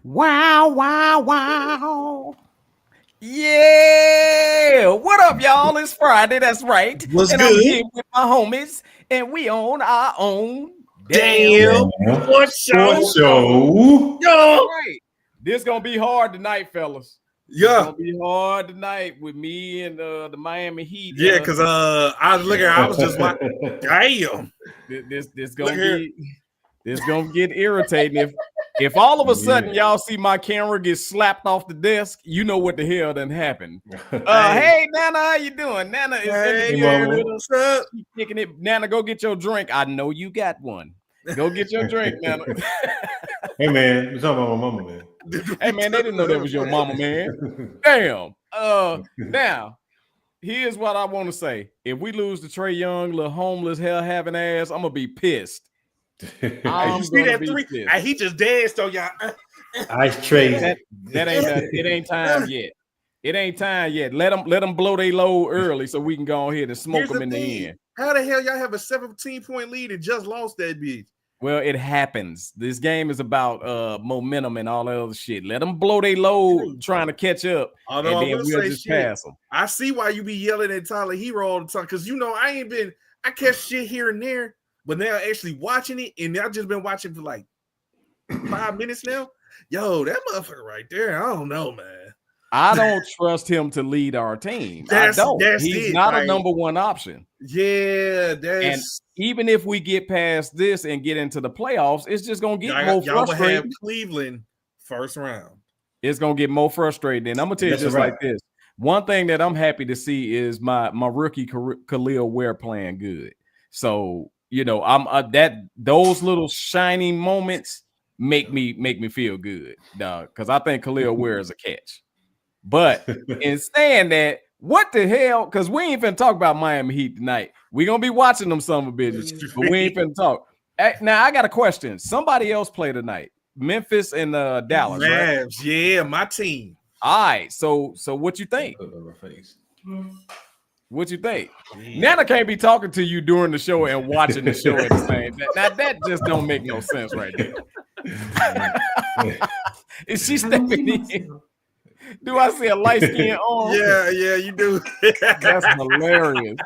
Wow, wow, wow. Yeah. What up, y'all? It's Friday. That's right. What's and good? I'm here with my homies, and we on our own Damn. What Sports show? show. Yo. All right. This gonna be hard tonight, fellas. It's Yeah. gonna be hard tonight with me and the Miami Heat. Yeah, because I was looking, I was just like, damn. This gonna get irritating if all of a sudden y'all see my camera get slapped off the desk, you know what the hell done happened. Hey Nana, how you doing? Nana is Hey, what's up? kicking it. Nana, go get your drink. I know you got one. Go get your drink, Nana. Hey man, you're talking about my mama, man. Hey man, they didn't know that was your mama, man. Damn. Now, here's what I want to say. If we lose to Trae Young, little homeless hell having ass, I'm gonna be pissed. You see that three? He just danced on y'all. Ice Trae. It ain't time yet. It ain't time yet. Let them blow their load early so we can go ahead and smoke them in the end. How the hell y'all have a 17-point lead and just lost that bitch? Well, it happens. This game is about momentum and all that other shit. Let them blow their load trying to catch up, and then we'll just pass them. I see why you be yelling at Tyler Hero all the time, because you know I catch shit here and there, but now actually watching it, and I've just been watching for like 5 minutes now. Yo, that motherfucker right there, I don't know, man. I don't trust him to lead our team. I don't. He's not a number one option. Yeah, and even if we get past this and get into the playoffs, it's just gonna get more frustrating. Have Cleveland first round. It's gonna get more frustrating. And I'm gonna tell you like this. One thing that I'm happy to see is my rookie Khalil Ware playing good. So you know, I'm those little shining moments make me feel good, dog. Because I think Khalil Ware is a catch. But in saying that, what the hell? Because we ain't finna talk about Miami Heat tonight. We're gonna be watching them son of a bitches, but we ain't finna talk. Now I got a question. Somebody else play tonight. Memphis and Dallas, right? Yeah, my team. All right. So what you think? What you think? Nana can't be talking to you during the show and watching the show at the same time. Now that just don't make no sense right there. Is she stepping in? Do I see a light skin arm? Yeah, you do. That's hilarious.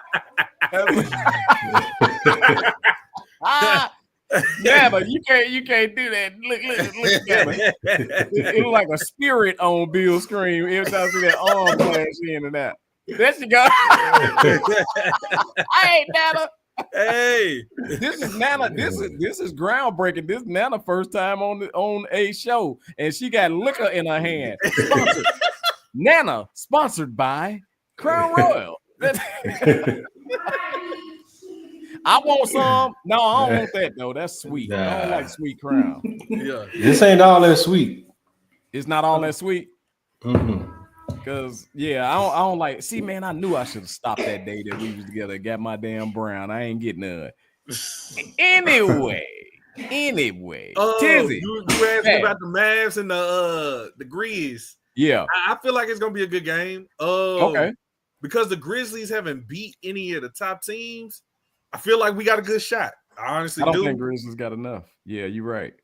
Nana, you can't do that. Look, Nana. It look like a spirit on Bill's screen every time I see that arm flash in and out. There she go. Hey, Nana. Hey, this is Nana. This is groundbreaking. This is Nana first time on a show, and she got liquor in her hand. Nana, sponsored by Crown Royal. I want some. No, I don't want that though. That's sweet. Nah. I don't like sweet Crown. Yeah, this ain't all that sweet. It's not all that sweet. Mm-hmm. Cause yeah, I don't like. See, man, I knew I should have stopped that day that we was together and got my damn brown. I ain't getting none. Anyway, Tizzy, you asked me about the Mavs and the Grizz. Yeah, I feel like it's gonna be a good game. Okay, because the Grizzlies haven't beat any of the top teams, I feel like we got a good shot. I honestly don't think Grizzlies got enough. Yeah, you're right.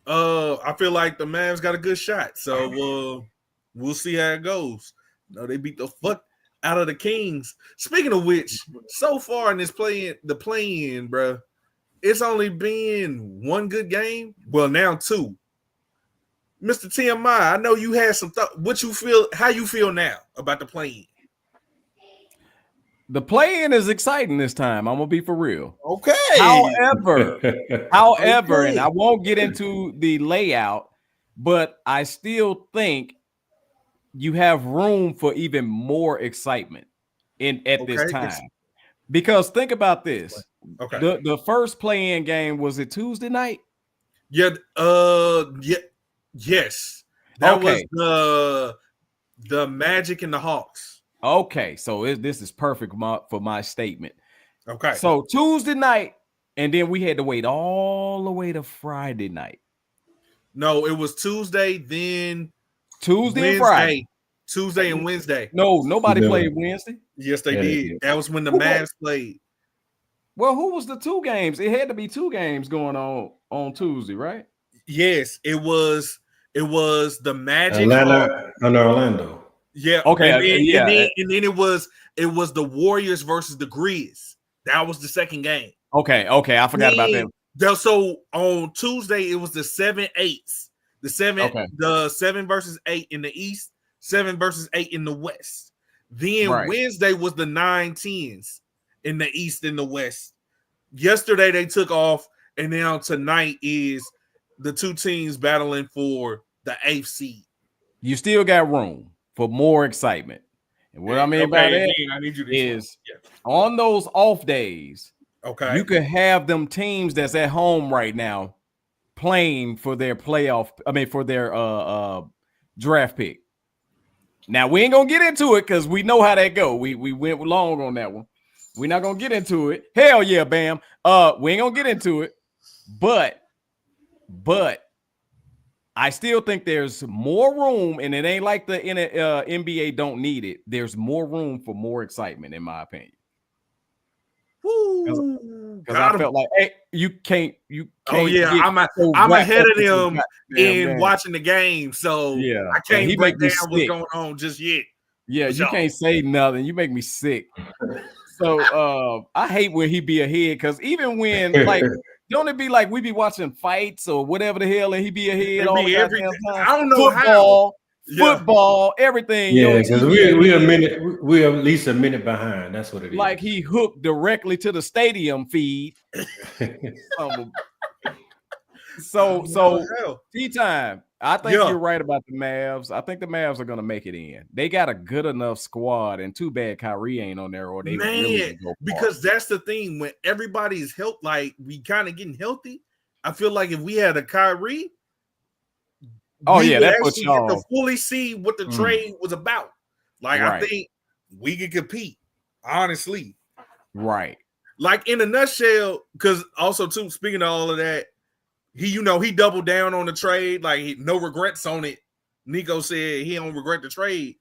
I feel like the Mavs got a good shot. So we'll see how it goes. No, they beat the fuck out of the Kings. Speaking of which, so far in this play-in, bro, it's only been one good game. Well, now two. MrTMI, I know you had some thought. How you feel now about the play-in? The play-in is exciting this time. I'm gonna be for real. Okay. However, and I won't get into the layout, but I still think you have room for even more excitement at this time. Because think about this. Okay. The first play-in game, was it Tuesday night? Yeah. Yes. That was the Magic and the Hawks. Okay, so this is perfect for my statement. Okay. So Tuesday night, and then we had to wait all the way to Friday night. No, it was Tuesday, then Tuesday and Friday. Tuesday and Wednesday. No, nobody played Wednesday. Yes, they did. That was when the Mavs played. Well, who was the two games? It had to be two games going on Tuesday, right? Yes, it was It was the Magic. Atlanta under Orlando. Yeah. Okay. And then it was the Warriors versus the Grizz. That was the second game. Okay. I forgot about that. So on Tuesday, it was the 7-8s. The 7 versus 8 in the East, 7 versus 8 in the West. Then Wednesday was the 9-10s in the East and the West. Yesterday they took off, and now tonight is the two teams battling for the 8th seed. You still got room for more excitement. And what I mean by that is on those off days, you could have them teams that's at home right now playing for their for their draft pick. Now we ain't gonna get into it because we know how that go. We went long on that one. We're not gonna get into it. Hell yeah, Bam. We ain't gonna get into it, but I still think there's more room, and it ain't like the NBA don't need it. There's more room for more excitement, in my opinion. Because I felt like, hey, you can't. Oh yeah, I'm ahead of them in watching the game, so I can't break down what's going on just yet. Yeah, you can't say nothing. You make me sick. So I hate when he be ahead, because even when like don't it be like we be watching fights or whatever the hell and he be ahead all the goddamn time? I don't know football, everything. Yeah, because we're at least a minute behind. That's what it is. Like he hooked directly to the stadium feed. So tea time. I think you're right about the Mavs. I think the Mavs are gonna make it in. They got a good enough squad, and too bad Kyrie ain't on there, or they really go because that's the thing. When everybody's healthy, like we kind of getting healthy, I feel like if we had a Kyrie, that puts you on to fully see what the trade was about. Like I think we could compete, honestly. Right. Like in a nutshell, because also too, speaking of all of that. He doubled down on the trade, like no regrets on it. Nico said he don't regret the trade.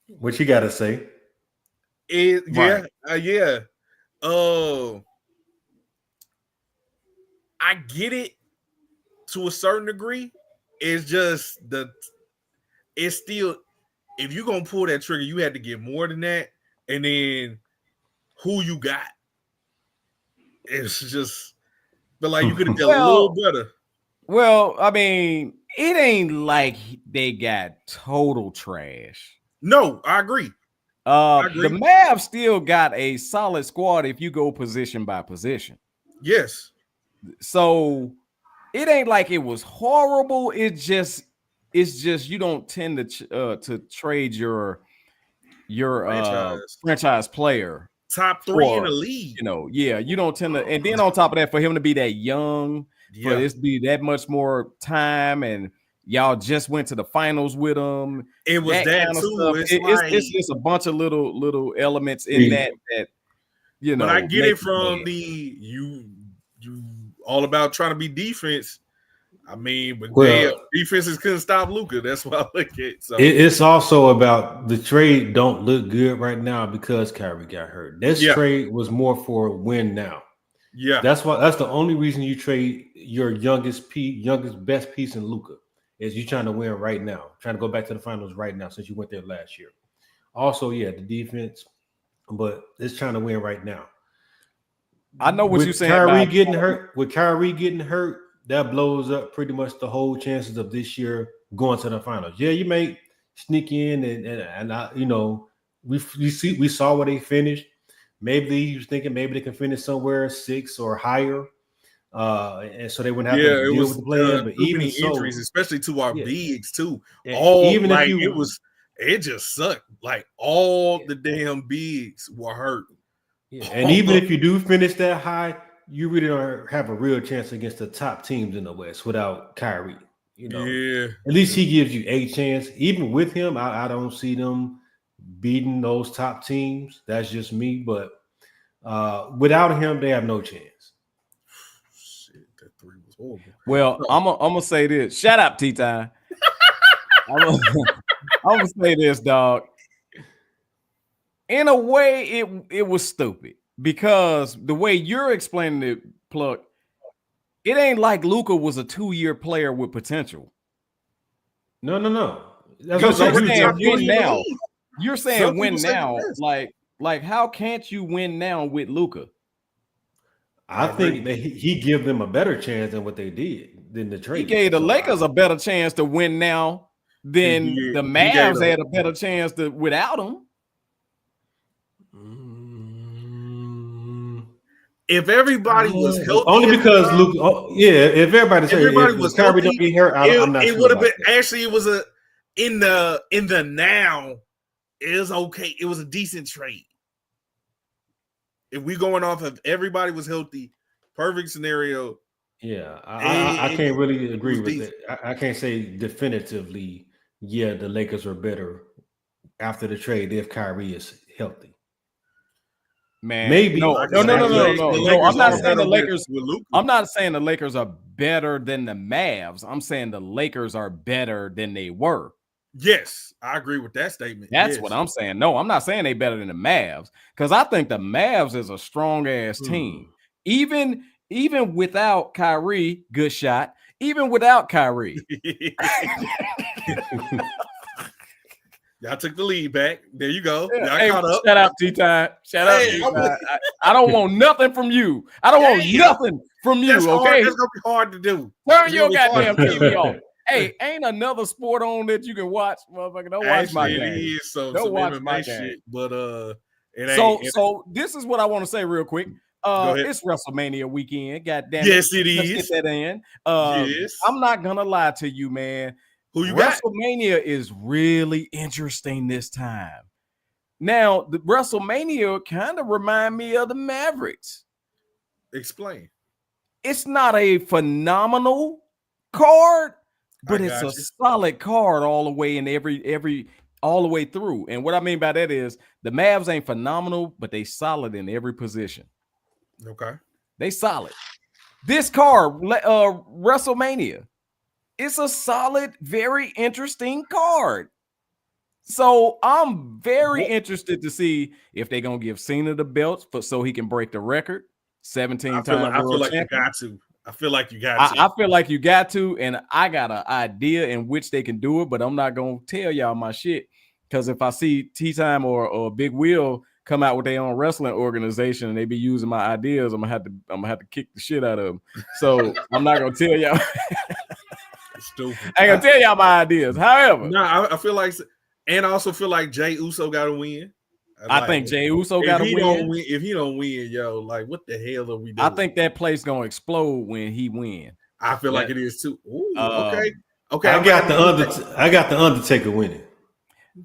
What you got to say? I get it to a certain degree. It's just it's still, if you're gonna pull that trigger, you had to get more than that, and then who you got? It's just. But like you could have done a little better. Well, I mean, it ain't like they got total trash. No, I agree. The Mavs still got a solid squad if you go position by position. Yes. So it ain't like it was horrible. It's just you don't tend to trade your franchise player. Top 3 in the league. You don't tend to, and then on top of that, for him to be that young, for this to be that much more time, and y'all just went to the finals with him. It was that too. It's just a bunch of little elements in that But I get it from you all about trying to be defense. I mean, but defenses couldn't stop Luka. That's what I look at. So it's also about the trade don't look good right now because Kyrie got hurt. This trade was more for win now. Yeah, that's the only reason you trade your youngest best piece in Luka is you trying to win right now, trying to go back to the finals right now since you went there last year. Also, the defense, but it's trying to win right now. I know what you're saying. Kyrie getting hurt. That blows up pretty much the whole chances of this year going to the finals. Yeah, you may sneak in and we saw where they finished. Maybe he was thinking maybe they can finish somewhere 6 or higher, and so they wouldn't have to deal with the play-in. But even injuries, especially to our bigs too. It just sucked. Like all the damn bigs were hurt. Yeah, and even if you do finish that high. You really don't have a real chance against the top teams in the West without Kyrie. At least he gives you a chance. Even with him, I don't see them beating those top teams. That's just me. But without him, they have no chance. Shit, that 3 was horrible. Well, I'm gonna say this. Shut up, T-Time. I'm gonna say this, dog. In a way, it was stupid. Because the way you're explaining it, Pluck, it ain't like Luka was a 2-year player with potential. No. Because you're saying win now. lead. You're saying Some win people say the now. best. Like how can't you win now with Luka? I think that he give them a better chance than what they did than the trade. He gave the Lakers a better chance to win now than the Mavs had a better chance to without him. If everybody was healthy, only because Luke, if everybody was Kyrie don't get hurt, I'm not it sure would have been that. actually it was a in the now it was okay. It was a decent trade. If we going off of everybody was healthy, perfect scenario. Yeah, I can't really agree with it. I can't say definitively, yeah, the Lakers are better after the trade if Kyrie is healthy. Man, maybe no. I'm not saying the Lakers. I'm not saying the Lakers are better than the Mavs. I'm saying the Lakers are better than they were. Yes, I agree with that statement. That's what I'm saying. No, I'm not saying they better than the Mavs because I think the Mavs is a strong ass team. Even without Kyrie, good shot. Even without Kyrie. Y'all took the lead back. There you go. Yeah. Y'all caught up. Shout out T-Time. Shout out T-Time. I don't want nothing from you. I don't want nothing from you, okay? That's going to be hard to do. Turn your goddamn TV off. Hey, ain't another sport on that you can watch, motherfucker. Don't watch my game. Don't watch my game. But it ain't. So this is what I want to say real quick. It's WrestleMania weekend. Goddamn. Yes, it is. Let's get that in. Yes. I'm not gonna lie to you, man. Who you WrestleMania got? Is really interesting this time. Now, the WrestleMania kind of remind me of the Mavericks. Explain. It's not a phenomenal card, but it's a solid card all the way in all the way through. And what I mean by that is the Mavs ain't phenomenal, but they solid in every position. Okay. They solid. This card, WrestleMania, it's a solid, very interesting card. So I'm very interested to see if they're gonna give Cena the belts so he can break the record. 17 times. I feel like you got to. I feel like you got to. I feel like you got to, and I got an idea in which they can do it, but I'm not gonna tell y'all my shit because if I see T-Time or Big Wheel come out with their own wrestling organization and they be using my ideas, I'm gonna have to kick the shit out of them. So I'm not gonna tell y'all. Stupid. I ain't gonna tell y'all my ideas. However, no, I feel like, and I also feel like Jey Uso got to win. I think Jey Uso got to win. If he don't win, yo, like what the hell are we doing? I think that place gonna explode when he win. I feel like it is too. Ooh, okay. I got the Undertaker winning.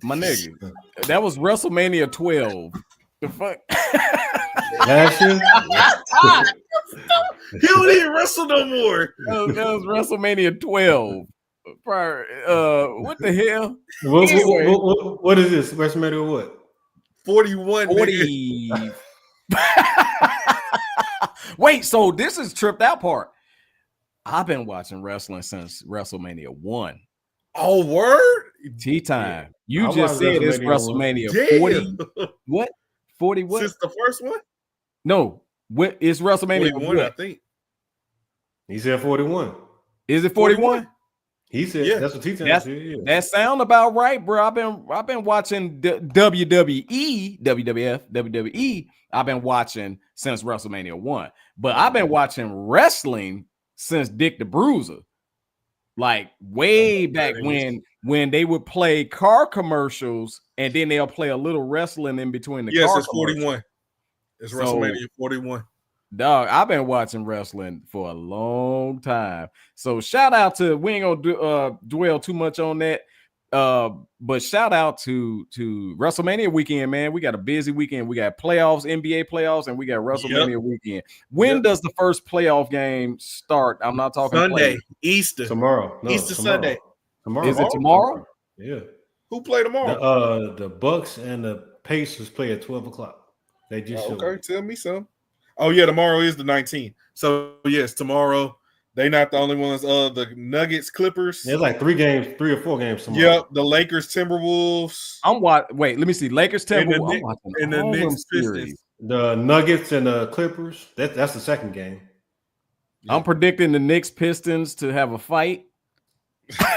My nigga, that was WrestleMania 12. The fuck? Last year? He don't even wrestle no more. That was WrestleMania 12. What the hell? What is this? WrestleMania what? 41. 40. Wait, so this is tripped out part. I've been watching wrestling since WrestleMania 1. Oh, word? T-Time. You just said it's WrestleMania 40. What? 40 what? Since the first one? No. What is WrestleMania 41, I think. He said 41. Is it 41? He said that's what T-Time said. Yeah. That sound about right, bro. I've been watching WWE, WWF, WWE. I've been watching since WrestleMania 1. But I've been watching wrestling since Dick the Bruiser. Like way back when they would play car commercials and then they'll play a little wrestling in between the car commercials. 41. It's WrestleMania 41. Dog, I've been watching wrestling for a long time. So shout out to, we ain't gonna dwell too much on that. But shout out to WrestleMania weekend, man. We got a busy weekend. We got playoffs, NBA playoffs, and we got WrestleMania weekend. When does the first playoff game start? I'm not talking Sunday, Easter. Tomorrow. No, Easter Sunday. Tomorrow. Is it tomorrow? Yeah. Who play tomorrow? The Bucks and the Pacers play at 12 o'clock. They just okay, tell me some. Oh, yeah, tomorrow is the 19th. So, yes, tomorrow. They not the only ones. The Nuggets, Clippers. There's like 3 or 4 games tomorrow. Yep, the Lakers, Timberwolves. Wait, let me see. Lakers, Timberwolves. And the Knicks, Pistons. The Nuggets and the Clippers. That's the second game. I'm predicting the Knicks, Pistons to have a fight.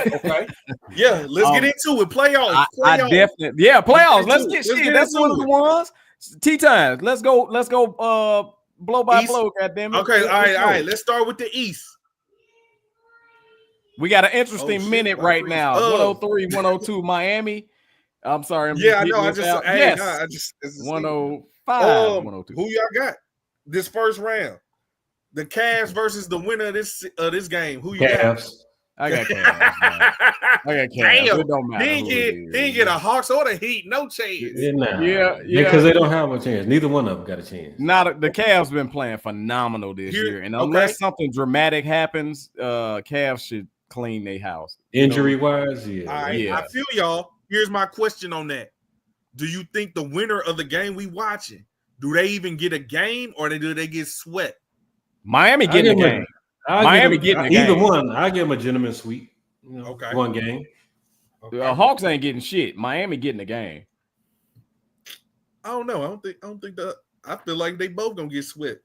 Okay. Yeah, let's get into it. Playoffs. I definitely, playoffs. Let's get shit. That's one of the ones. Tea times. Let's go. Blow by blow. Goddamn it. Okay. All right. Let's start with the East. We got an interesting minute right now. 103, 102, Miami. I'm sorry. I know. I just 105, 102. Who y'all got this first round? The Cavs versus the winner of this game. Who you got? I got Cavs. I got Cavs. Damn. It don't matter. He didn't get a Hawks or the Heat. No chance. Yeah. Because they don't have a chance. Neither one of them got a chance. The Cavs been playing phenomenal this year, and unless something dramatic happens, Cavs should clean their house. Injury wise, yeah. All right, I feel y'all. Here's my question on that. Do you think the winner of the game we watching, do they even get a game or do they get swept? Miami getting a game. Miami getting a game. Either one. I give them a gentleman sweep. Okay. One game. Okay. Hawks ain't getting shit. Miami getting a game. I don't know. I don't think that. I feel like they both gonna get swept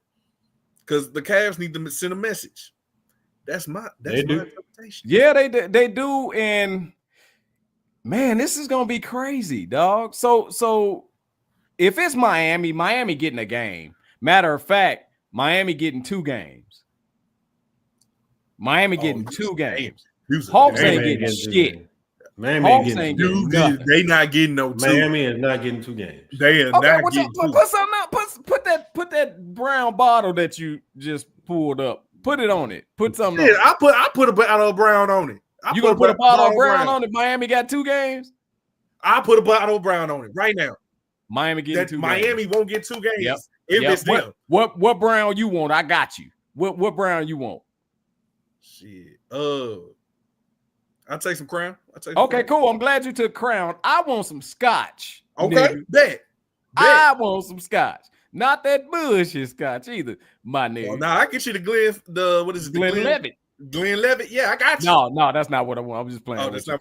because the Cavs need to send a message. That's my interpretation. Yeah, they do, and man, this is gonna be crazy, dog. So if it's Miami getting a game. Matter of fact, Miami getting 2 games. Miami getting 2 games. Hawks ain't getting shit. Miami Hawks ain't getting nothing. They not getting no 2. Miami is not getting 2 games. They are not getting 2. Put something up. Put that brown bottle that you just pulled up. Put it on it. Put something. Yeah, I put a bottle of brown on it. You gonna put a bottle of brown on it? Miami got 2 games. I put a bottle of brown on it right now. Miami getting 2 games. Miami won't get 2 games if it's them. What brown you want? I got you. What brown you want? Shit. I'll take some Crown. Okay, cool. I'm glad you took Crown. I want some Scotch. Okay, bet. I want some Scotch. Not that bullshit Scotch either, my nigga. Well, now I get you what is it? Glenlivet. Glenlivet. Yeah, I got you. No, that's not what I want. I'm just playing. That's not.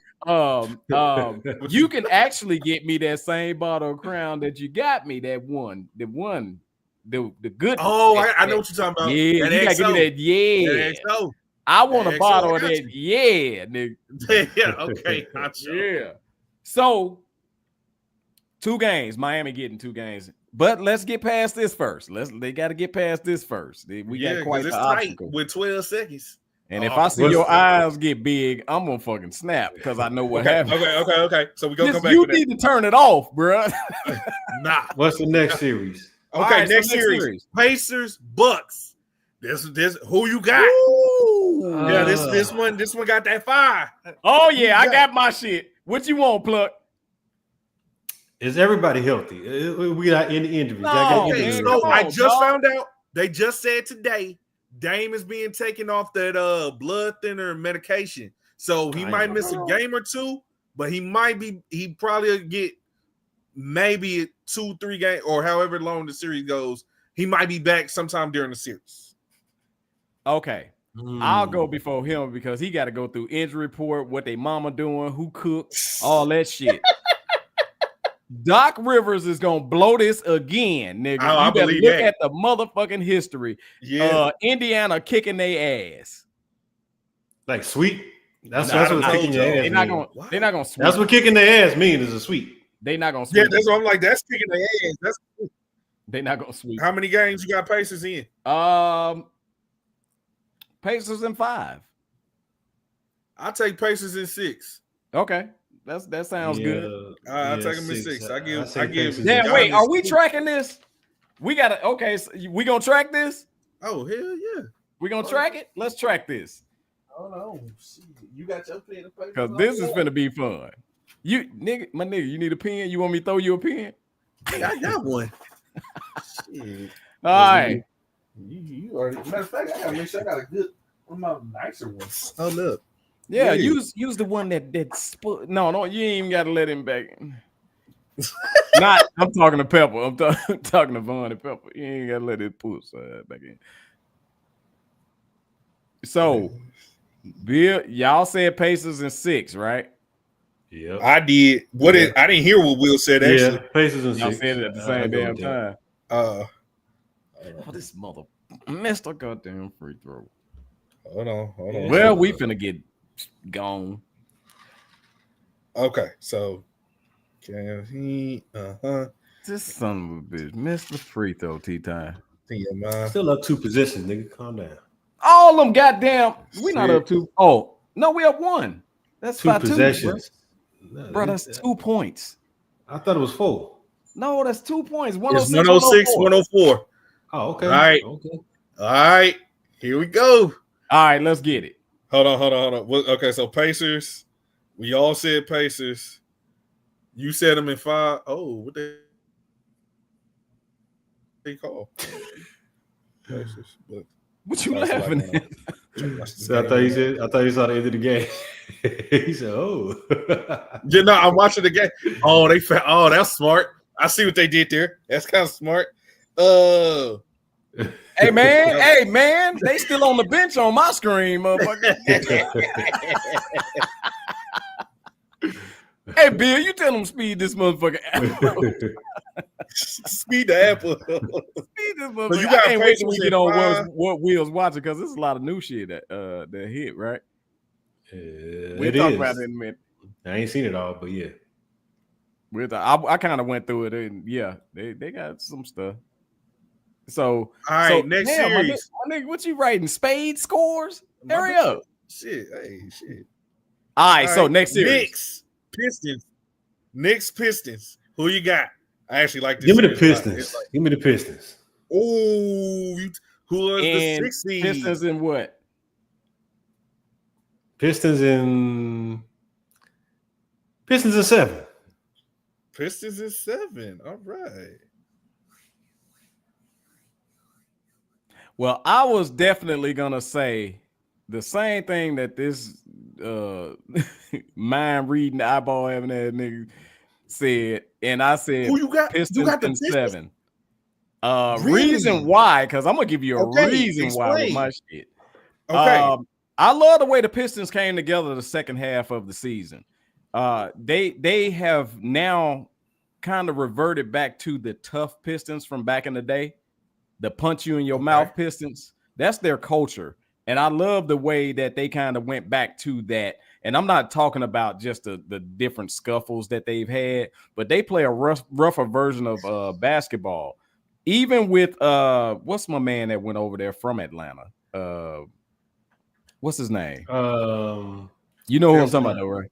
You can actually get me that same bottle of Crown that you got me. The good. Oh, I know what you're talking about. Yeah, that you gotta give me that. Yeah, that XO. I want a bottle of that. Yeah, nigga. Yeah, okay. Yeah. So 2 games. Miami getting 2 games. But let's get past this first. They got to get past this first. We got quite the obstacle with 12 seconds. And if I see your eyes get big, I'm gonna fucking snap because I know what happened. Okay. So we gonna come back. You need to turn it off, bro. Nah. What's the next series? Okay, right, next series. Pacers, Bucks. This who you got? Yeah, this one got that fire. Oh yeah, I got my shit. What you want, Pluck? Is everybody healthy? We got any injuries? I just found out. They just said today Dame is being taken off that blood thinner medication. So he might miss a game or 2, but he probably get maybe 2-3 games or however long the series goes. He might be back sometime during the series. Okay. I'll go before him because he got to go through injury report, what they mama doing, who cooked, all that shit. Doc Rivers is gonna blow this again, nigga. Oh, you better look at the motherfucking history. Yeah, Indiana kicking their ass. Like sweep. That's what kicking your ass. They're not gonna sweep. That's what kicking their ass means is a sweep. They're not gonna sweep. Yeah, that's what I'm like. That's kicking their ass. They're not gonna sweep. How many games you got Pacers in? Pacers in 5. I'll take Pacers in 6. Okay. That sounds good. I'll take them in 6. I give. Damn, wait, are we tracking this? We gotta. Okay, so we gonna track this? Oh hell yeah, we gonna track it. Let's track this. Hold on, you got your pen and paper. Because this is gonna be fun. You nigga, you need a pen? You want me to throw you a pen? I got one. Shit. All right. You already. Matter of fact, I gotta make sure I got a good one of my nicer ones. Oh look. Yeah, use the one that's no, you ain't even got to let him back in. Not, I'm talking to Pepper. I'm talking to Vaughn and Pepper. You ain't got to let it push back in. So, Bill, y'all said Pacers in 6, right? Yeah, I did. I didn't hear what Will said. Actually, Pacers in 6. Y'all said it at the same damn time. This mother missed a goddamn free throw. Hold on. Well, we finna get gone. Okay, so can he? This son of a bitch missed the free throw. T-time. TMI. Still up 2 positions, nigga. Calm down. All them goddamn. We not up 2. Oh no, we up 1. That's 2 possessions. Bro, that's 2 points. I thought it was 4. No, that's 2 points. It's 106, 104. Oh, okay. All right. Okay. All right. Here we go. All right, let's get it. Hold on. Okay, so Pacers. We all said Pacers. You said them in 5. Oh, what they call? Pacers. But what you laughing at? So I thought you saw the end of the game. He said, "Oh, yeah, no, I'm watching the game. Oh, that's smart. I see what they did there. That's kind of smart. Hey man, they still on the bench on my screen, motherfucker. Hey Bill, you tell them speed this motherfucker. Speed the apple. Speed this motherfucker. So you got I can't wait till we get on 5. what Will's watching because there's a lot of new shit that hit, right? We'll talk about it in a minute. I ain't seen it all, but yeah. I kind of went through it, and yeah, they got some stuff. So, all right, next series. My nigga, what you writing? Spade scores? Hurry up. Shit. All right, so next series. Knicks Pistons. Who you got? I actually like this. Give me the Pistons. Give me the Pistons. Oh, who is the 6 seed? Pistons in what? Pistons in 7. Pistons in 7. All right. Well, I was definitely gonna say the same thing that this mind reading eyeball having that nigga said, and I said, who you got? Pistons You got the in Pistons? 7. Really? Reason why? Because I'm gonna give you a reason why with my shit. Okay. I love the way the Pistons came together the second half of the season. They have now kind of reverted back to the tough Pistons from back in the day, the punch you in your mouth Pistons. That's their culture. And I love the way that they kind of went back to that. And I'm not talking about just the different scuffles that they've had, but they play a rougher version of basketball. Even with what's my man that went over there from Atlanta? What's his name? You know who I'm talking about, though, right?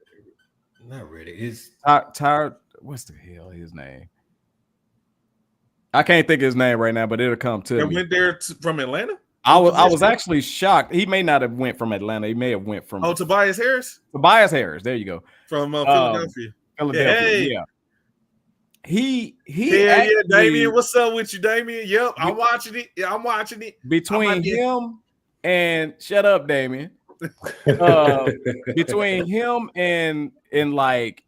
Not really. It's tired. What's the hell his name? I can't think of his name right now, but it'll come to me. Went there from Atlanta? I was actually shocked. He may not have went from Atlanta. He may have went from Tobias Harris. Tobias Harris. There you go. From Philadelphia. Yeah. He yeah, Damien. What's up with you, Damien? Yep, I'm watching it. Yeah, I'm watching it. Between him and shut up, Damien. Between him and like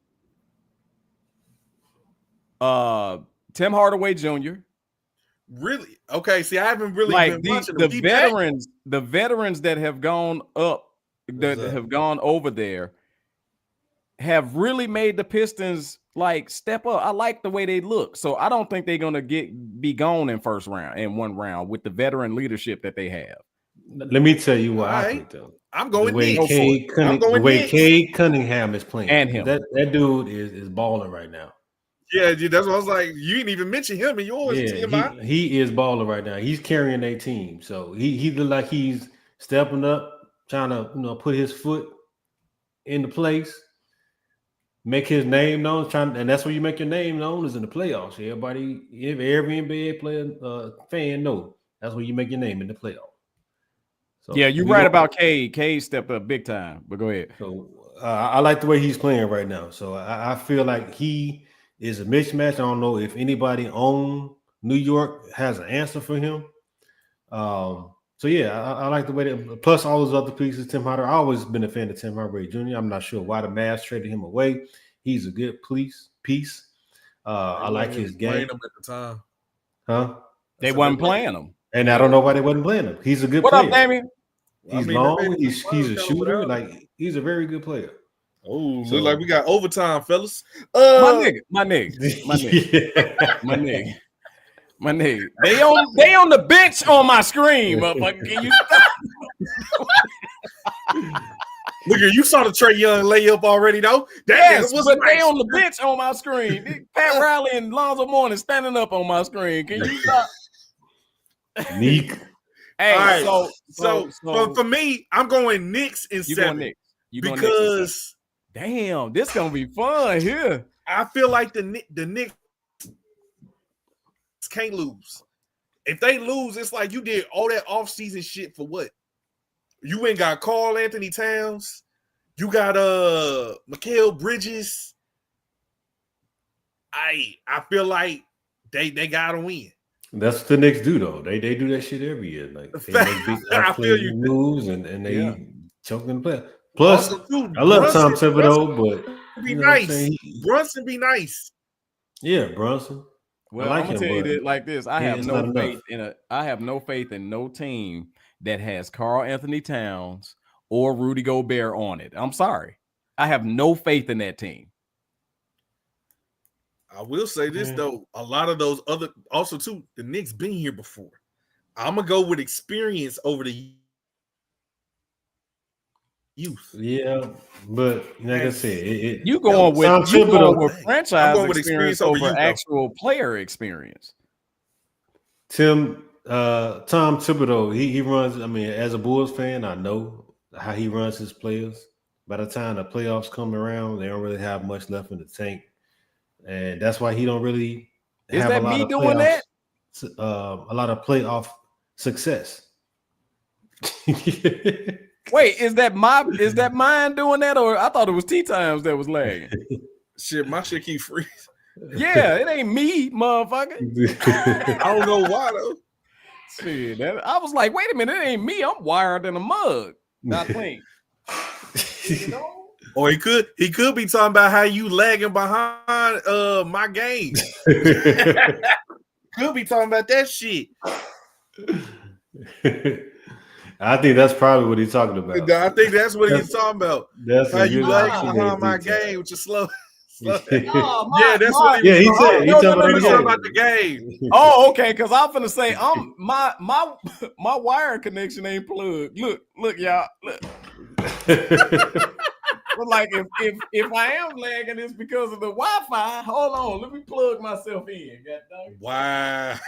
Tim Hardaway Jr. Really? Okay. See, I haven't really like been watching the veterans that have gone up, that have gone over there, have really made the Pistons like step up. I like the way they look, so I don't think they're gonna be gone in one round with the veteran leadership that they have. Let me tell you what I think though. I'm going the way Cade Cunningham is playing, and him. That dude is balling right now. Yeah, dude, that's what I was like. You didn't even mention him in yours. Yeah, he is balling right now. He's carrying their team, so he look like he's stepping up, trying to put his foot into place, make his name known. And that's where you make your name known is in the playoffs. Every NBA player fan know that's where you make your name in the playoffs. So yeah, you're right about Cade. Cade stepped up big time. But go ahead. So I like the way he's playing right now. So I feel like he is a mismatch. I don't know if anybody on New York has an answer for him. So yeah, I like the way that. Plus all those other pieces. Tim Hardaway. I've always been a fan of Tim Hardaway Jr. I'm not sure why the Mavs traded him away. He's a good piece. I like his game. Playing him at the time, huh? They wasn't playing him, and I don't know why they wasn't playing him. He's a good player. What up, Damien? He's long. He's a shooter. Like he's a very good player. Oh, so like we got overtime, fellas. My nigga. They on the bench on my screen, motherfucker. Can you stop? Look here, you saw the Trae Young layup already, though. Yes, but they on the bench on my screen. Pat Riley and Lonzo Mourning standing up on my screen. Can you stop? Neek. Hey, right. so for me, I'm going Knicks in 7. Knicks. Because damn, this gonna be fun here. I feel like the Knicks can't lose. If they lose, it's like you did all that offseason shit for what? You ain't got Karl Anthony Towns. You got Mikal Bridges. I feel like they gotta win. That's what the Knicks do, though. They do that shit every year. Like they make big moves and they choke in the play. Plus, too, I love Tom Thibodeau, but be nice. Brunson be nice. Yeah, Brunson. Well, I'm gonna tell you that like this. I have no faith in no team that has Karl Anthony Towns or Rudy Gobert on it. I'm sorry. I have no faith in that team. I will say this though, a lot of those other also too, the Knicks been here before. I'm gonna go with experience over the youth. Yeah, but like I said, you going with franchise experience over actual player experience. Tom Thibodeau, he runs. I mean, as a Bulls fan, I know how he runs his players. By the time the playoffs come around, they don't really have much left in the tank. And that's why he don't really have a lot of doing that? A lot of playoff success. Wait, is that mine doing that, or I thought it was Tea Times that was lagging? Shit, my shit keep freezing. Yeah, it ain't me, motherfucker. I don't know why though. Shit, I was like, wait a minute, it ain't me. I'm wired in a mug. I think. You know? Or he could be talking about how you lagging behind my game. Could be talking about that shit. I think that's probably what he's talking about. I think that's what he's talking about. That's how you lagging behind my game, which is slow. That's what he said. He's talking about the game. Oh, okay. Because I'm finna say, my wire connection ain't plugged. Look, y'all. Look. But like if I am lagging, it's because of the Wi-Fi. Hold on, let me plug myself in. Wow,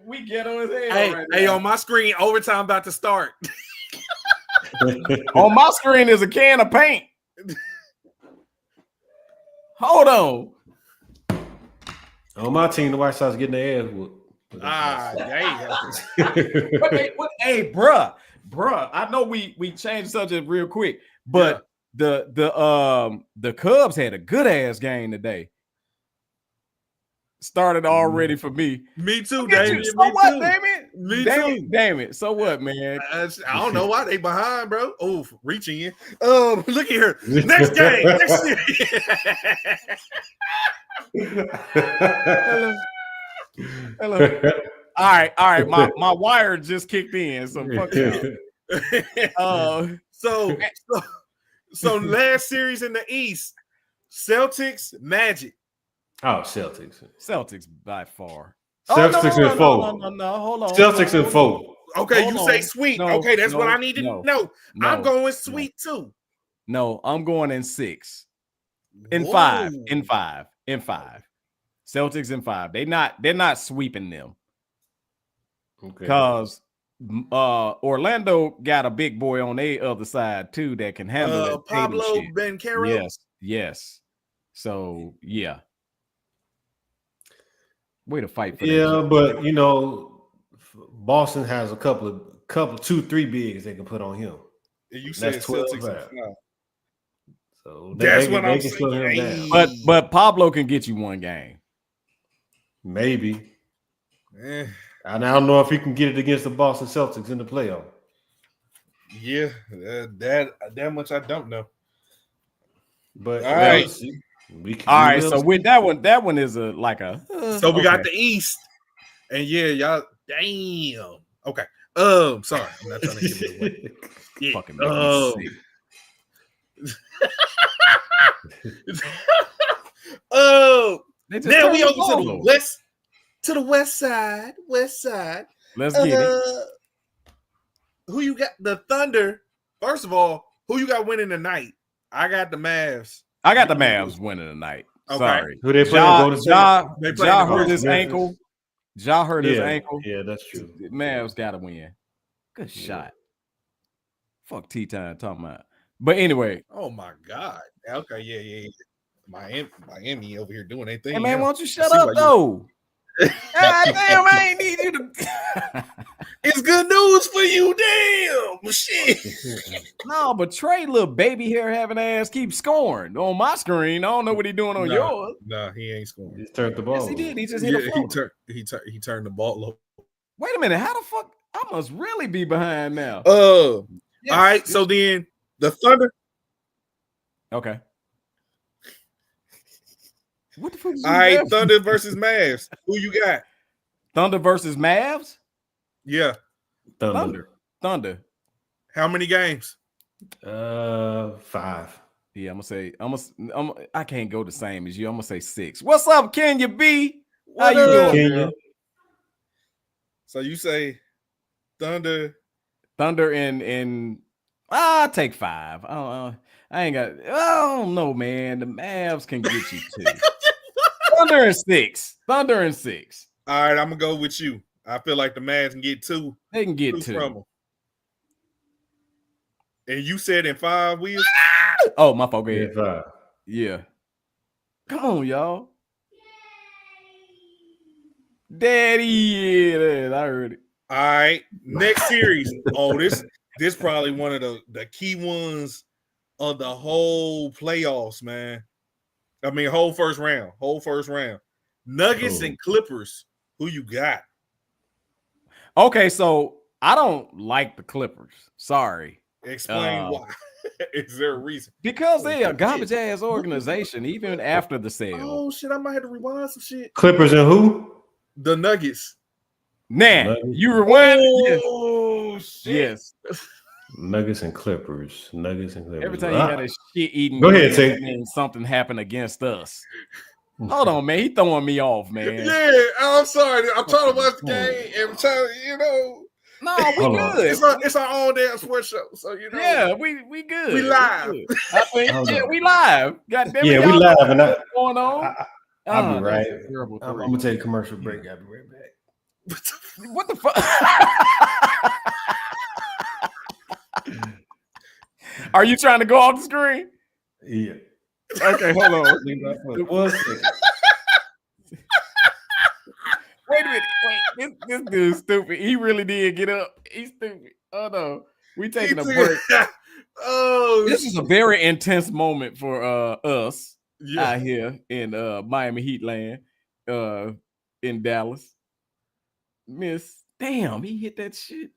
we get on his head. Hey, on my screen, overtime about to start. On my screen is a can of paint. Hold on. On my team, the White Sox getting their ass whooped. Hey, bruh, I know we changed the subject real quick, but the Cubs had a good ass game today. Started already for me. Me too, Damien. So what, Damien? Me too. Damn it. So what, man? I don't know why they behind, bro. Oh, reaching in. Look here. Next game. Next series. Hello. All right. My wire just kicked in. So fuck So last series in the East, Celtics, Magic. Oh, Celtics by far. Celtics and 4. No, hold on. Celtics and 4. Okay, you say sweet. Okay, that's what I need to know. I'm going sweet too. No, I'm going in 6. In 5. In 5. Celtics in 5. They're not sweeping them. Okay. Because Orlando got a big boy on their other side too that can handle it. Pablo Banchero. Yes. So yeah. Way to fight for that. But you know, Boston has a couple 2-3 bigs they can put on him. You said Celtics and 5. So that's what I'm saying. But Pablo can get you one game. Maybe. And I don't know if he can get it against the Boston Celtics in the playoff. Yeah, that much I don't know. But all right. So with that one is so we got the East, and y'all. Damn. Okay. Sorry, I'm not trying to give it away. Yeah. Fucking now we over to the west. To the west side. Let's get it. Who you got? The Thunder First of all, who you got winning tonight? I got the Mavs. I got the Mavs winning tonight. Okay. Sorry. Who they playing? Golden State? Ja hurt his ankle. Ja hurt his ankle. Yeah, that's true. Mavs got to win. Good shot. Fuck T-Time talking about. But anyway. Oh, my God. Okay, yeah. Miami over here doing anything. Hey, man, why don't you shut up, though? God damn, I ain't need you to. It's good news for you, damn shit. No, but Trey, little baby hair having ass, keeps scoring on my screen. I don't know what he doing on yours. No, he ain't scoring. He turned the ball. Yes, he did. He just hit a floater. He turned the ball low. Wait a minute, how the fuck? I must really be behind now. Yes. All right. So then the Thunder. Okay. What the fuck? All right, Thunder versus Mavs. Who you got? Thunder versus Mavs? Yeah. Thunder. How many games? 5. Yeah, I'm gonna say I can't go the same as you. I'm gonna say 6. What's up, Kenya B? How you doing? Kenya? So you say Thunder and I'll take 5. I don't know, man. The Mavs can get you 2. Thunder and 6. All right, I'm gonna go with you. I feel like the Mavs can get 2. They can get 2 from them. And you said in 5 wheels? Oh, my fault. Go ahead. 5. Yeah. Come on, y'all. Daddy, yeah, I heard it. All right, next series. Oh, this probably one of the key ones of the whole playoffs, man. I mean, whole first round. Nuggets and Clippers. Who you got? Okay, so I don't like the Clippers. Sorry. Explain why. Is there a reason? Because they a garbage ass organization, even after the sale. Oh shit! I might have to rewind some shit. Clippers and who? The Nuggets. Nah, you rewind. Oh shit! Yes. Nuggets and Clippers. Every time you had a shit eating, go ahead, Tate. And something happened against us. Hold on, man. He throwing me off, man. Yeah, I'm sorry. I'm trying to watch the game and I'm trying to, No, we good. It's our own damn sports show, so Yeah, we good. We live. We good. I think we live. God damn it. Yeah, we live, and what's going on? I'll be right. I'm gonna take a commercial break. I'll be right back. What the fuck? Are you trying to go off the screen? Yeah. Okay, hold on. One second. Wait a minute. Wait, this dude's stupid. He really did get up. He's stupid. Oh no. We taking a break. This is a very intense moment for us out here in Miami Heat land, in Dallas. Damn, he hit that shit.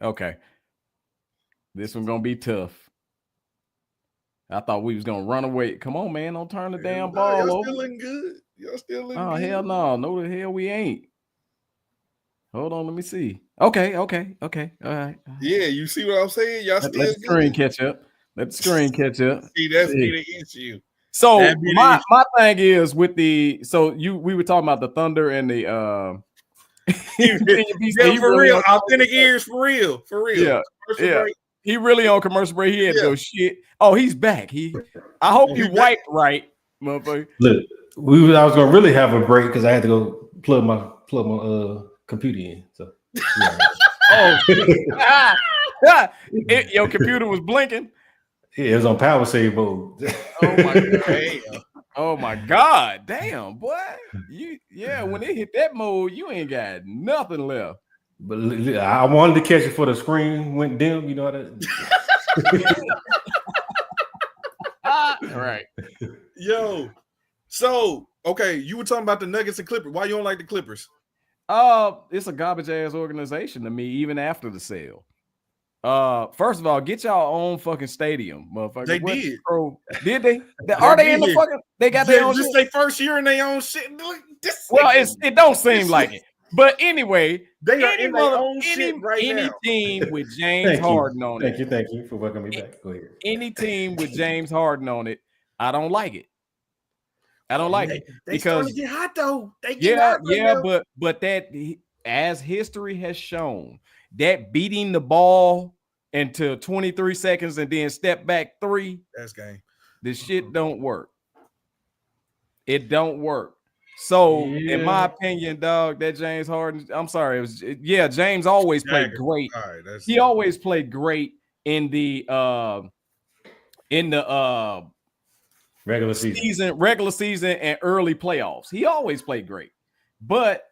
Okay. This one gonna be tough. I thought we was gonna run away. Come on, man, don't turn the damn ball over. Y'all still looking good. Oh, hell no. No, the hell we ain't. Hold on, let me see. Okay. All right. Yeah, you see what I'm saying? Y'all still let the screen catch up. Let the screen catch up. See, that's the issue. So my thing is with we were talking about the Thunder and the for real. Authentic ears for real. Yeah. He really on commercial break. He had to go shit. Oh, he's back. I hope you wiped right, motherfucker. Look, I was gonna really have a break because I had to go plug my computer in. So your computer was blinking. Yeah, it was on power save mode. Oh my god. Oh my god. Damn, boy. When it hit that mode, you ain't got nothing left. But I wanted to catch it for the screen went dim. You know that. All right. Yo. So, okay, you were talking about the Nuggets and Clippers. Why you don't like the Clippers? It's a garbage ass organization to me, even after the sale. First of all, get y'all own fucking stadium, motherfucker. They did. Did they? Are they in the fucking? They got their own. Just their first year in their own shit. It don't seem like it. But anyway, they are in their own shit right now. Any team with James Harden on it. Thank you for welcoming me back. Go ahead. Any team with James Harden on it, I don't like it. I don't like it because they get hot though. But that, as history has shown, that beating the ball into 23 seconds and then step back 3. That's game. This shit don't work. It don't work. So, in my opinion, dog, that James Harden, I'm sorry, James always played great. He always played great in the regular season and early playoffs. He always played great. But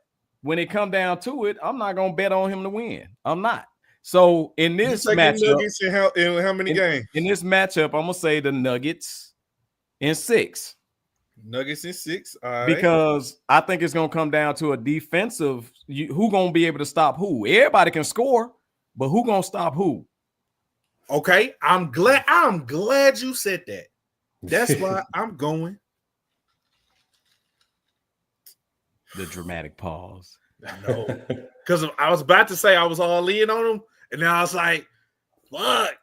when it come down to it, I'm not gonna bet on him to win. I'm not. So in this matchup, Nuggets in how many games? In this matchup, I'm gonna say the Nuggets in 6. Nuggets in 6. All right. Because I think it's gonna come down to a defensive. Who gonna be able to stop who? Everybody can score, but who gonna stop who? Okay, I'm glad you said that. That's why I'm going. The dramatic pause. No, because I was about to say I was all in on him, and then I was like, "Fuck."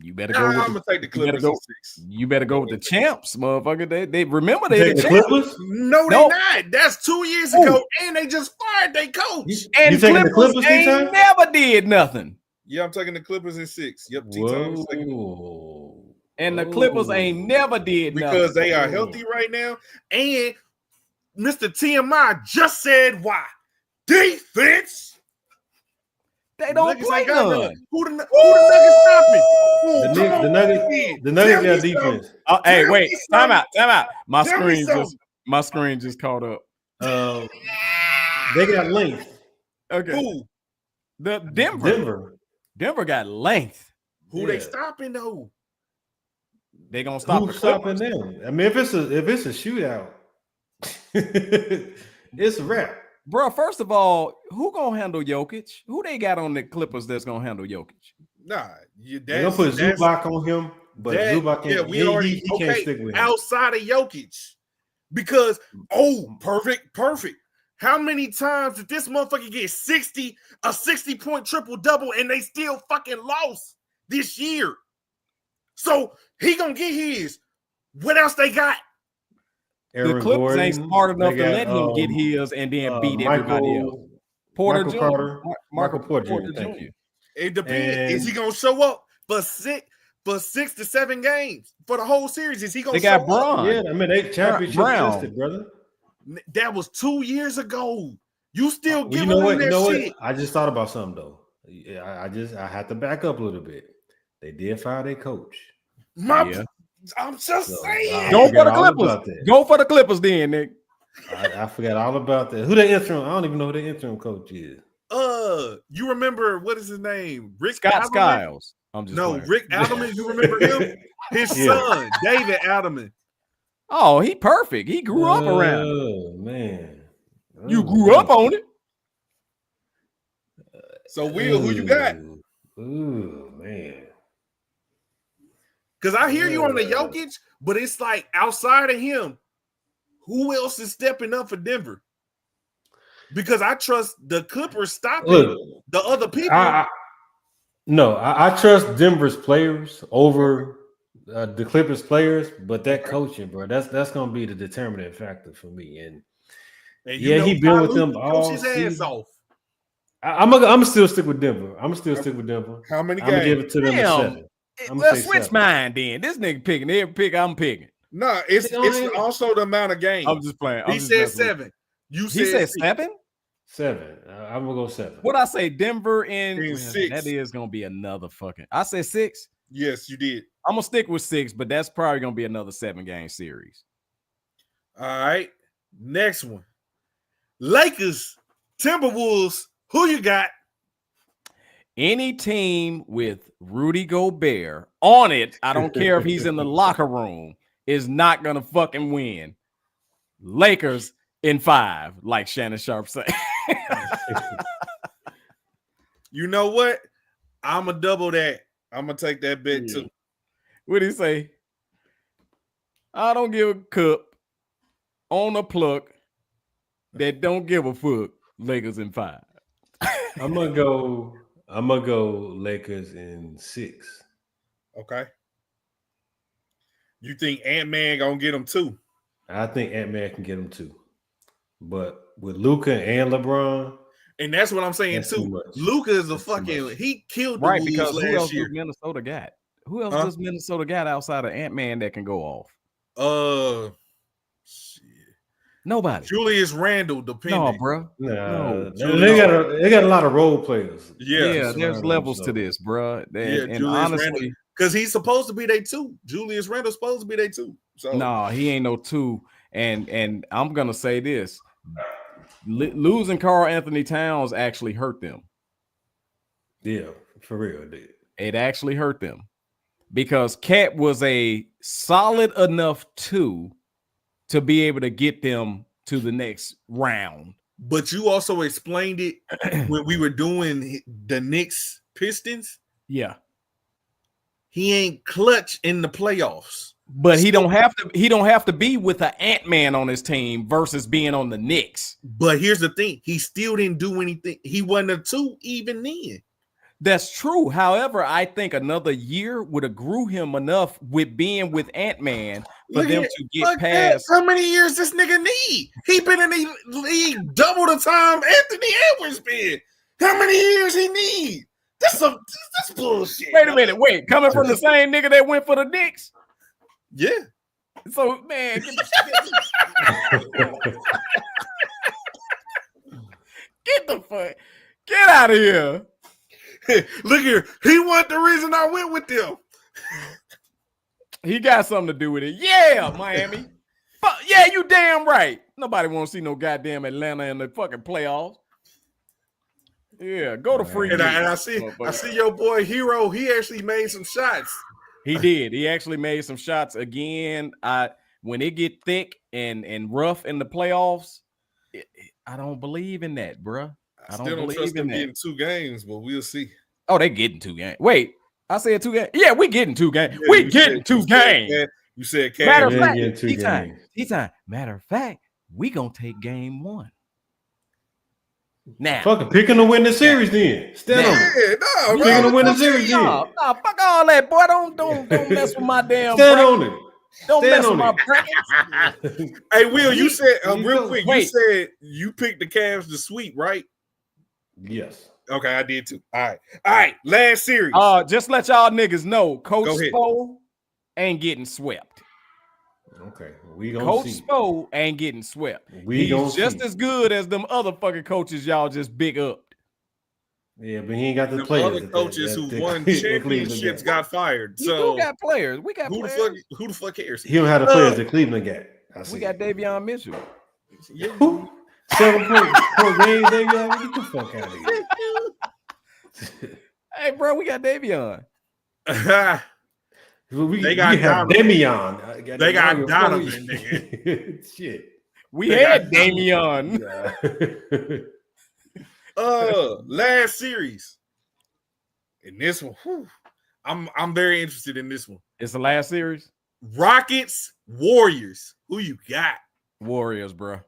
You better go. I'm gonna take the Clippers in 6. You better go with the champs, motherfucker. They remember they the Clippers. No, they not. That's 2 years ago, and they just fired their coach. And the Clippers ain't never did nothing. Yeah, I'm taking the Clippers in 6. Yep, and the Clippers ain't never did nothing because they are healthy right now. And MrTMI just said why defense. They don't play none. Who the Nuggets stopping? The Nuggets got defense. Hey, wait, time out. My screen just caught up. They got length. Okay. Who? The Denver got length. Who they stopping though? They gonna stop. Who's stopping them? I mean, if it's a shootout, it's a wrap. Bro, first of all, who gonna handle Jokic? Who they got on the Clippers that's gonna handle Jokic? Nah, they're gonna put Zubac on him, but Zubac he can't stick with him. Outside of Jokic. Because perfect. How many times did this motherfucker get 60-point triple-double and they still fucking lost this year? So he gonna get his. What else they got? The Clippers ain't smart enough to let him get his and then beat everybody else. Michael Porter Jr. Thank you. It depends. Is he gonna show up for 6 to 7 games for the whole series? Is he gonna? They got Braun. Yeah, I mean they championship tested, brother. That was 2 years ago. You still give them that shit. What? I just thought about something though. I had to back up a little bit. They did fire their coach. I'm just saying. Go for the Clippers. Go for the Clippers, then, Nick. I forgot all about that. Who the interim? I don't even know who the interim coach is. You remember what is his name? Scott Skiles. Rick Adelman. You remember him? His son, David Adelman. Oh, he perfect. He grew up around. Oh man, you grew up on it. So Will, who you got? Ooh man. Because I hear you on the Jokic, but it's like outside of him, who else is stepping up for Denver? Because I trust the Clippers stopping the other people. I trust Denver's players over the Clippers players, but that coaching, bro, that's gonna be the determining factor for me. And he been with them all season. Off. I'm still stick with Denver. How many games? I'm gonna give it to them at 7. Let's switch mine then. This nigga picking. Every pick I'm picking. No, it's also the amount of games. I'm just playing. He said 7. You said 7? 7. I'm gonna go 7. What I say, Denver in 6. That is gonna be another fucking. I said 6. Yes, you did. I'm gonna stick with 6, but that's probably gonna be another 7-game series. All right, next one. Lakers, Timberwolves. Who you got? Any team with Rudy Gobert on it, I don't care if he's in the locker room, is not gonna fucking win. Lakers in 5, like Shannon Sharp said. You know what? I'm gonna double that. I'm gonna take that bet too. What'd he say? I don't give a cup on a pluck that don't give a fuck. Lakers in 5. I'm gonna go Lakers in 6. Okay. You think Ant-Man gonna get them 2? I think Ant-Man can get them 2. But with Luka and LeBron, And that's what I'm saying That's too. Luka is he killed the Wolves because who else last year. does Minnesota got? Who else does Minnesota got outside of Ant-Man that can go off? Shit. Nobody. Julius Randle, depending. No, bro. No. They got a lot of role players. Yeah, there's levels to this, bro. And honestly, because he's supposed to be day 2. Julius Randle's supposed to be day 2. So no, he ain't no 2. And I'm gonna say this: losing Karl Anthony Towns actually hurt them. Yeah, for real, it did. It actually hurt them because Cat was a solid enough 2 to be able to get them to the next round. But you also explained it when we were doing the Knicks Pistons. Yeah, he ain't clutch in the playoffs. But he don't have to be with an Ant-Man on his team versus being on the Knicks. But here's the thing: he still didn't do anything. He wasn't a 2 even then. That's true. However, I think another year would have grew him enough with being with Ant-Man for them to get past. How many years this nigga need? He been in the league double the time Anthony Edwards been. How many years he need? That's bullshit. Wait a minute. Wait, coming from the same nigga that went for the Knicks? Yeah. So, man, get out of here. Look here. He wasn't the reason I went with them. He got something to do with it. Yeah, Miami. But yeah, you damn right. Nobody want to see no goddamn Atlanta in the fucking playoffs. Yeah, go to free. And I see your boy Hero. He actually made some shots. He did. He actually made some shots again. When it get thick and rough in the playoffs, I don't believe in that, bro. I still don't trust them getting 2 games, but we'll see. Oh, they getting 2 games. Wait, I said 2 games. Yeah, we getting 2 games. Yeah, we getting 2 games. You said matter of fact, matter of fact, we gonna take game 1. Now, fucking picking to win the series then. Stand on it. No, picking to win the series then. Nah, fuck all that, boy. Don't mess with my damn. Stand on it. Don't mess with my brackets. Hey, Will, you said real quick. You said you picked the Cavs to sweep, right? Yes. Okay, I did too. All right. Last series. Just let y'all niggas know, Coach Spo ain't getting swept. Okay, we gonna Coach see. Spo ain't getting swept. He's just as good as them other fucking coaches y'all just big up. Yeah, but he ain't got the players. Other coaches who won championships got fired. So we got players. We got players. Who the fuck cares? He don't have the players that Cleveland got. We got Davion Mitchell. 7 point game, Davion. Get the fuck out of here. Hey, bro, we got Davion. They got Damian. They got Donovan. Nigga. Shit. We had Damian. Last series. In this one, I'm very interested in this one. It's the last series. Rockets, Warriors. Who you got? Warriors, bro.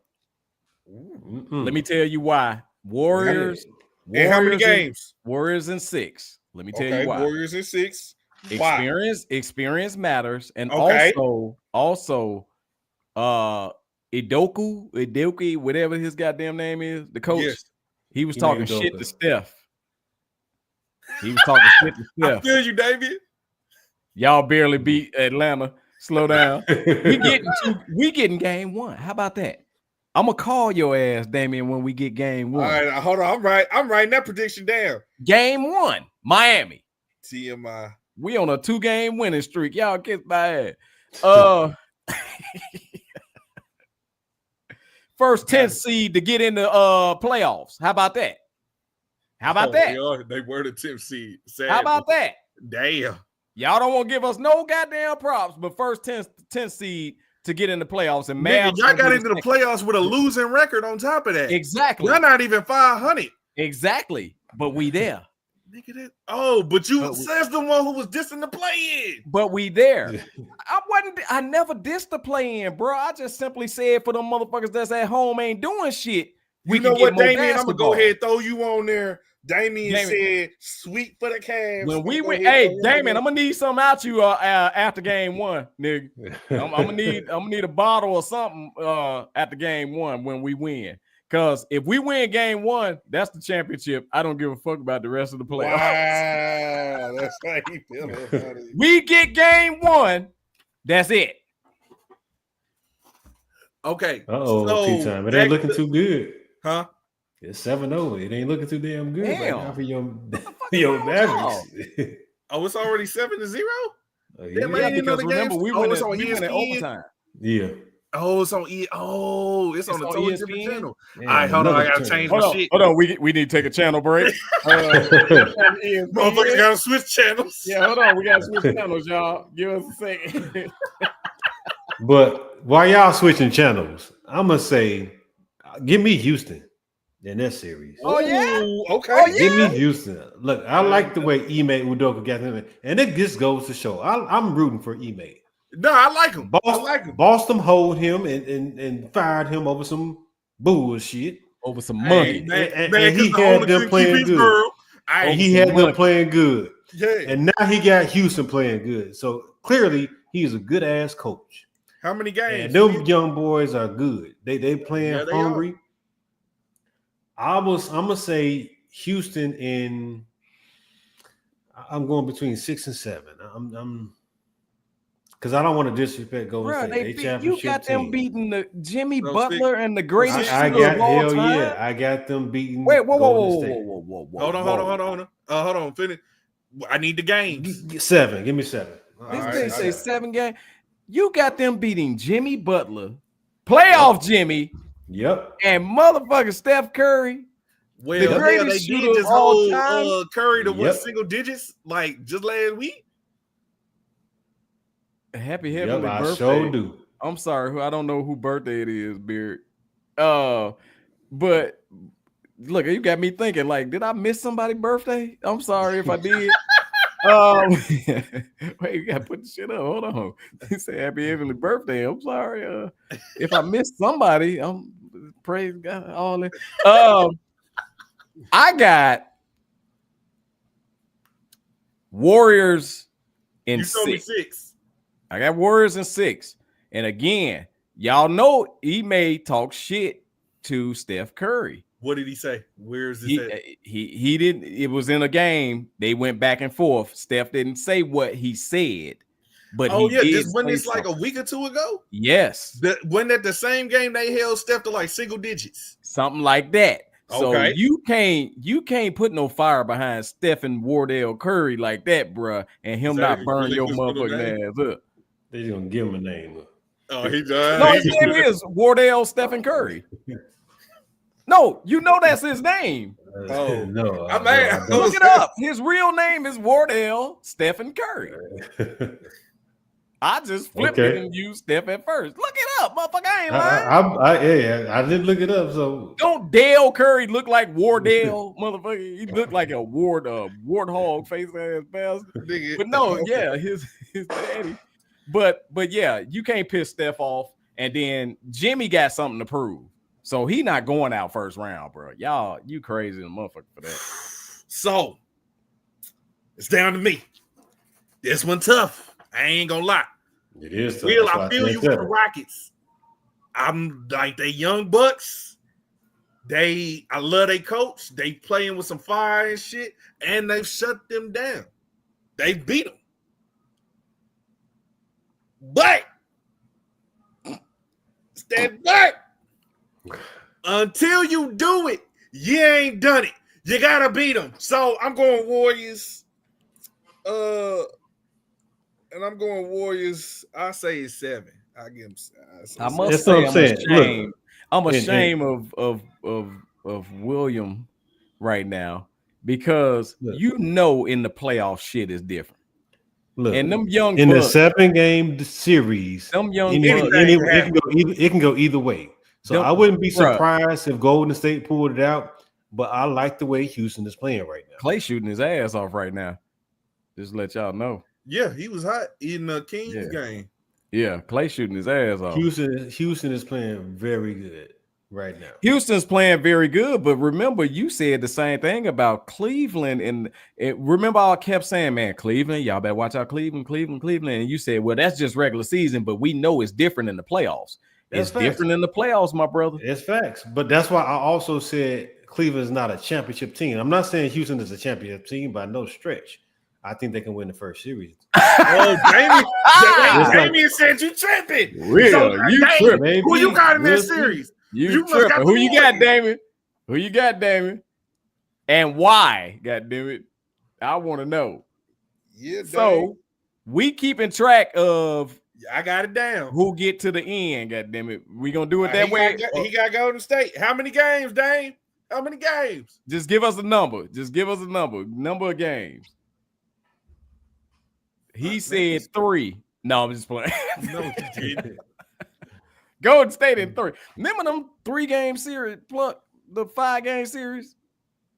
Let me tell you why. Warriors. And how many games? Warriors in 6. Let me tell you why. Warriors in 6. Experience matters, and also Idoku, whatever his goddamn name is, the coach. Yes. He was talking shit to Steph. He was talking shit to Steph. I feel you, David. Y'all barely beat Atlanta. Slow down. We getting game 1. How about that? I'm gonna call your ass, Damian, when we get game 1. All right, hold on. I'm writing that prediction down. Game 1, Miami. TMI. We on a 2-game winning streak. Y'all kiss my ass. First 10th seed to get in the playoffs. How about that? They were the 10th seed. Sadly. How about that? Damn. Y'all don't want to give us no goddamn props, but first 10th seed to get in the playoffs. And man, y'all got into the playoffs with a losing record on top of that. Exactly. Y'all not even 500. Exactly. But we there. But you says the one who was dissing the play-in. But we there. I never dissed the play-in, bro. I just simply said for them motherfuckers that's at home ain't doing shit. You know what, Damien? I'm gonna go ahead and throw you on there. Damien said sweet for the Cavs. When we went, hey, Damien, I'm gonna need something out you after game 1, nigga. I'm gonna need a bottle or something after game 1 when we win. Because if we win game 1, that's the championship. I don't give a fuck about the rest of the playoffs. Wow, that's how you feel about it. We get game 1, that's it. Okay. So, T-time. It ain't looking too good. Huh? It's 7-0. It ain't looking too damn good right now for your Mavericks. Oh, it's already 7-0? Yeah, because remember, we went in overtime. Yeah. Oh, it's on it's on a totally different channel. Yeah, all right, hold on. I gotta change my shit. Hold on. We need to take a channel break. Motherfuckers gotta switch channels. Yeah, hold on. We gotta switch channels, y'all. Give us a second. But while y'all switching channels, I'm gonna say, give me Houston in that series. Oh yeah, okay. Oh, yeah. Give me Houston. Look, I like the way Ime Udoka got him, and it just goes to show. I'm rooting for Ime. No, I like him. Boston hold him and fired him over some bullshit, over some monkey, and he had them playing good. He had them playing good. Yeah, and now he got Houston playing good. So clearly, he's a good ass coach. How many games? And them young boys are good. They playing hungry. I'm gonna say Houston in. I'm going between 6 and 7. I'm because I don't want to disrespect Golden State. You got them beating the Jimmy Butler and the greatest shooter of all time. Yeah, I got them beating. Wait, whoa. Hold on. Finish. I need the games. 7. Give me 7. This thing say 7 games. You got them beating Jimmy Butler, playoff Jimmy. Yep. And motherfucking Steph Curry. Well, the greatest they did just hold Curry to what single digits like just last week. Happy heavenly birthday. I sure do. I'm sorry, I don't know who birthday it is, Beard. But look, you got me thinking, like, did I miss somebody's birthday? I'm sorry if I did. Wait, you gotta put the shit up. Hold on. He said happy heavenly birthday. I'm sorry. If I missed somebody, praise God. All that. I got Warriors in 6. I got Warriors in 6. And again, y'all know he may talk shit to Steph Curry. What did he say? Where is this at? He didn't. It was in a game. They went back and forth. Steph didn't say what he said, but when it's like a week or 2 ago. Yes, when at the same game they held Steph to like single digits, something like that. So you can't put no fire behind Steph and Wardell Curry like that, bruh, and him not burn your motherfucking ass up. They gonna give him a name. Oh, he does. No, his name is Wardell Stephen Curry. No, you know that's his name. Oh no, look it up. His real name is Wardell Stephen Curry. I just flipped it and used Steph at first. Look it up, motherfucker. I ain't lying. I did look it up. So don't Dale Curry look like Wardell, motherfucker? He looked like a warthog face ass bastard. But no, yeah, his daddy. But yeah, you can't piss Steph off. And then Jimmy got something to prove. So he not going out first round, bro. Y'all, you crazy the motherfucker for that. So it's down to me. This one tough. I ain't gonna lie. It is tough. Will, I feel you with the Rockets. I'm like they young bucks. I love their coach. They playing with some fire and shit, and they've shut them down. They beat them. But stand back. Until you do it, you ain't done it. You gotta beat them. So I'm going Warriors. And I'm going Warriors. I say it's 7. I give them. I must say, I'm ashamed of William right now because you know in the playoff shit is different. Look, and them young in the 7-game series, them young it can go either way. So I wouldn't be surprised if Golden State pulled it out, but I like the way Houston is playing right now. Clay shooting his ass off right now. Just to let y'all know. Yeah, he was hot in the Kings game. Yeah, Clay shooting his ass off. Houston is playing very good right now. Houston's playing very good, but remember, you said the same thing about Cleveland. And remember, I kept saying, man, Cleveland, y'all better watch out Cleveland. And you said, well, that's just regular season, but we know it's different in the playoffs. It's different in the playoffs, my brother. It's facts. But that's why I also said Cleveland's not a championship team. I'm not saying Houston is a championship team by no stretch. I think they can win the first series. Oh, Damien said you tripping. You tripping. Who you got in that series? You tripping. Who you got, Damon? Who you got, Damon? And why? God damn it. I want to know. Yeah. So we keeping track of I got it down. Who get to the end, God damn it. We gonna do it that way. He got Golden State. How many games, Dame? How many games? Just give us a number. Number of games. He said 3. No, I'm just playing. No, he didn't. Golden State in 3. Remember them 3-game series, the 5-game series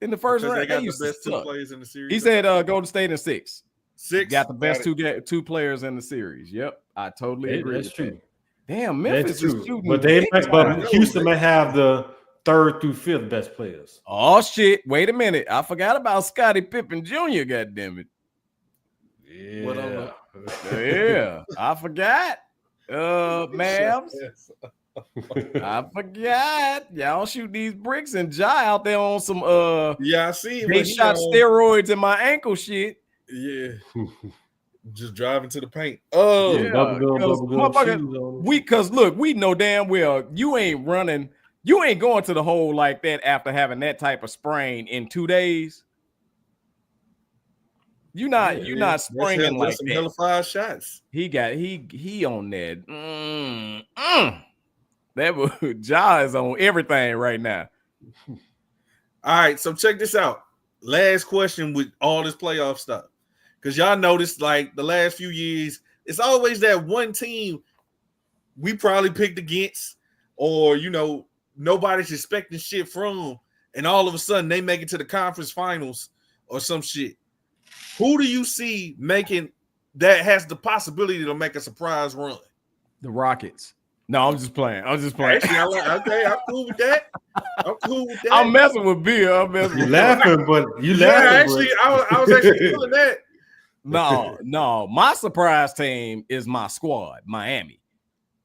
in the first round? They got the best 2 players in the series. He said Golden State in 6. 6 got the best 2 players in the series. Yep, I totally agree. That's true. Damn, Memphis is shooting. But Houston may have the 3rd through 5th best players. Oh shit! Wait a minute, I forgot about Scottie Pippen Jr. God damn it. Yeah, yeah, I forgot. Ma'am, I forgot. Y'all shoot these bricks and Jai out there on some yeah, I see. They shot steroids in my ankle shit. Yeah. Just driving to the paint. Oh, because look, we know damn well you ain't running, you ain't going to the hole like that after having that type of sprain in 2 days. You're not springing like some that. hella 5 shots. He on that. That was Ja is on everything right now. All right, so check this out. Last question with all this playoff stuff. Because y'all noticed, like, the last few years, it's always that one team we probably picked against, or, nobody's expecting shit from, and all of a sudden they make it to the conference finals or some shit. Who do you see making that has the possibility to make a surprise run? The Rockets. No, I'm just playing. Actually, okay, I'm cool with that. I'm messing with Bill. You laughing, but you laughing. Actually, I was actually feeling that. No. My surprise team is my squad, Miami.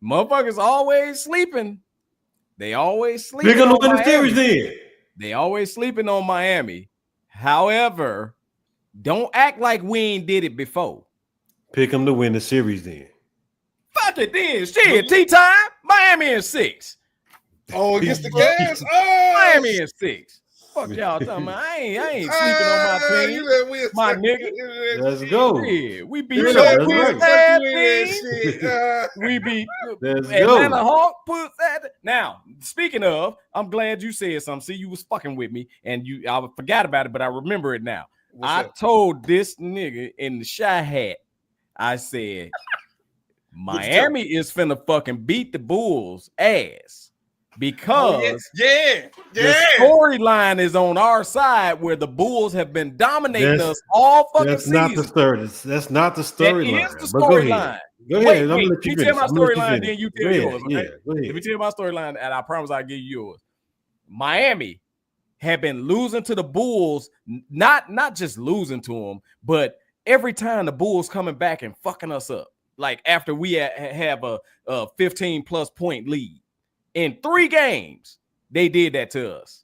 Motherfuckers always sleeping. They always sleeping. They're gonna win the series then. They always sleeping on Miami. However, don't act like we ain't did it before. Pick them to win the series then. Fuck it then. Shit, tea time. Miami in 6. Oh, against the Cavs? Oh, Miami in 6. Fuck y'all talking about. I ain't sleeping on my team. My nigga. Let's go. Yeah, we beat we beat Atlanta Hawk. Now, speaking of, I'm glad you said something. See, you was fucking with me, and I forgot about it, but I remember it now. I told this nigga in the shy hat, I said, Miami is finna fucking beat the Bulls' ass. Because the storyline is on our side where the Bulls have been dominating us all fucking season. That's not the storyline. It is the storyline. Go ahead. Let me tell my storyline, then you tell yours. Okay? Yeah, go ahead. Let me tell you my storyline, and I promise I'll give you yours. Miami have been losing to the Bulls, not just losing to them, but every time the Bulls coming back and fucking us up. Like after we have a 15+ point lead. In 3 games, they did that to us.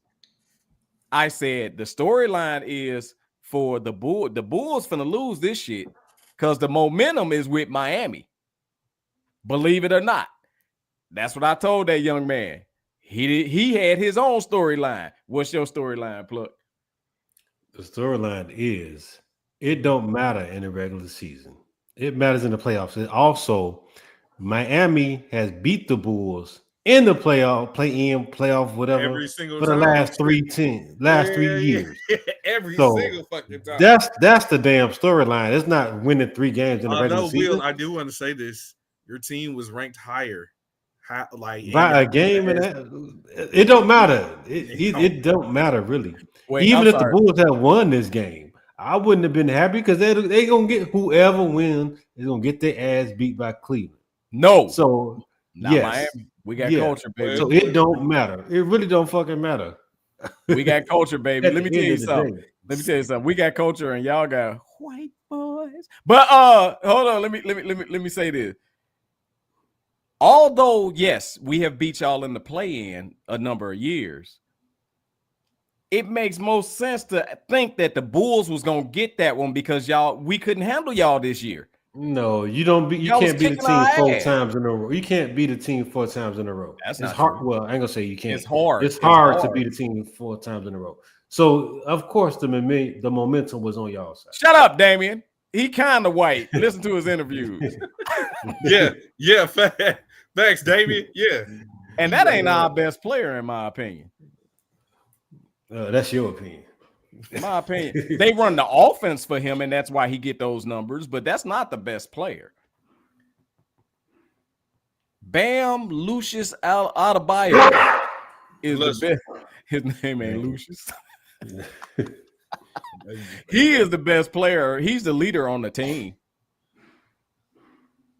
I said the storyline is for the Bulls. The Bulls finna lose this shit because the momentum is with Miami. Believe it or not. That's what I told that young man. He had his own storyline. What's your storyline, Pluck? The storyline is it don't matter in the regular season. It matters in the playoffs. And also, Miami has beat the Bulls in the playoff, whatever, every single for the last 3 years. Every single fucking time. That's the damn storyline. It's not winning 3 games in the regular season. Will, I do want to say this. Your team was ranked higher. By a game, and it don't matter. It don't matter really. Even if the Bulls had won this game, I wouldn't have been happy because they gonna get whoever wins is gonna get their ass beat by Cleveland. No, so yes. Miami. We got culture, baby. So it don't matter. It really don't fucking matter. We got culture, baby. Let me tell you something. We got culture, and y'all got white boys. But hold on. Let me say this. although, yes, we have beat y'all in the play-in a number of years, it makes most sense to think that the Bulls was gonna get that one because we couldn't handle y'all this year. No, you don't be. You can't beat a team 4 times in a row. You can't beat a team 4 times in a row. That's it's not hard. true. Well, I ain't gonna say you can't. It's hard. It's hard to beat a team 4 times in a row. So of course the momentum was on y'all side. Shut up, Damian. He kind of white. Listen to his interviews. yeah. Thanks, Damian. Yeah, and that ain't our best player, in my opinion. That's your opinion. In my opinion, they run the offense for him, and that's why he get those numbers. But that's not the best player. Bam Lucius Adebayo is the best. His name ain't Lucius. He is the best player. He's the leader on the team.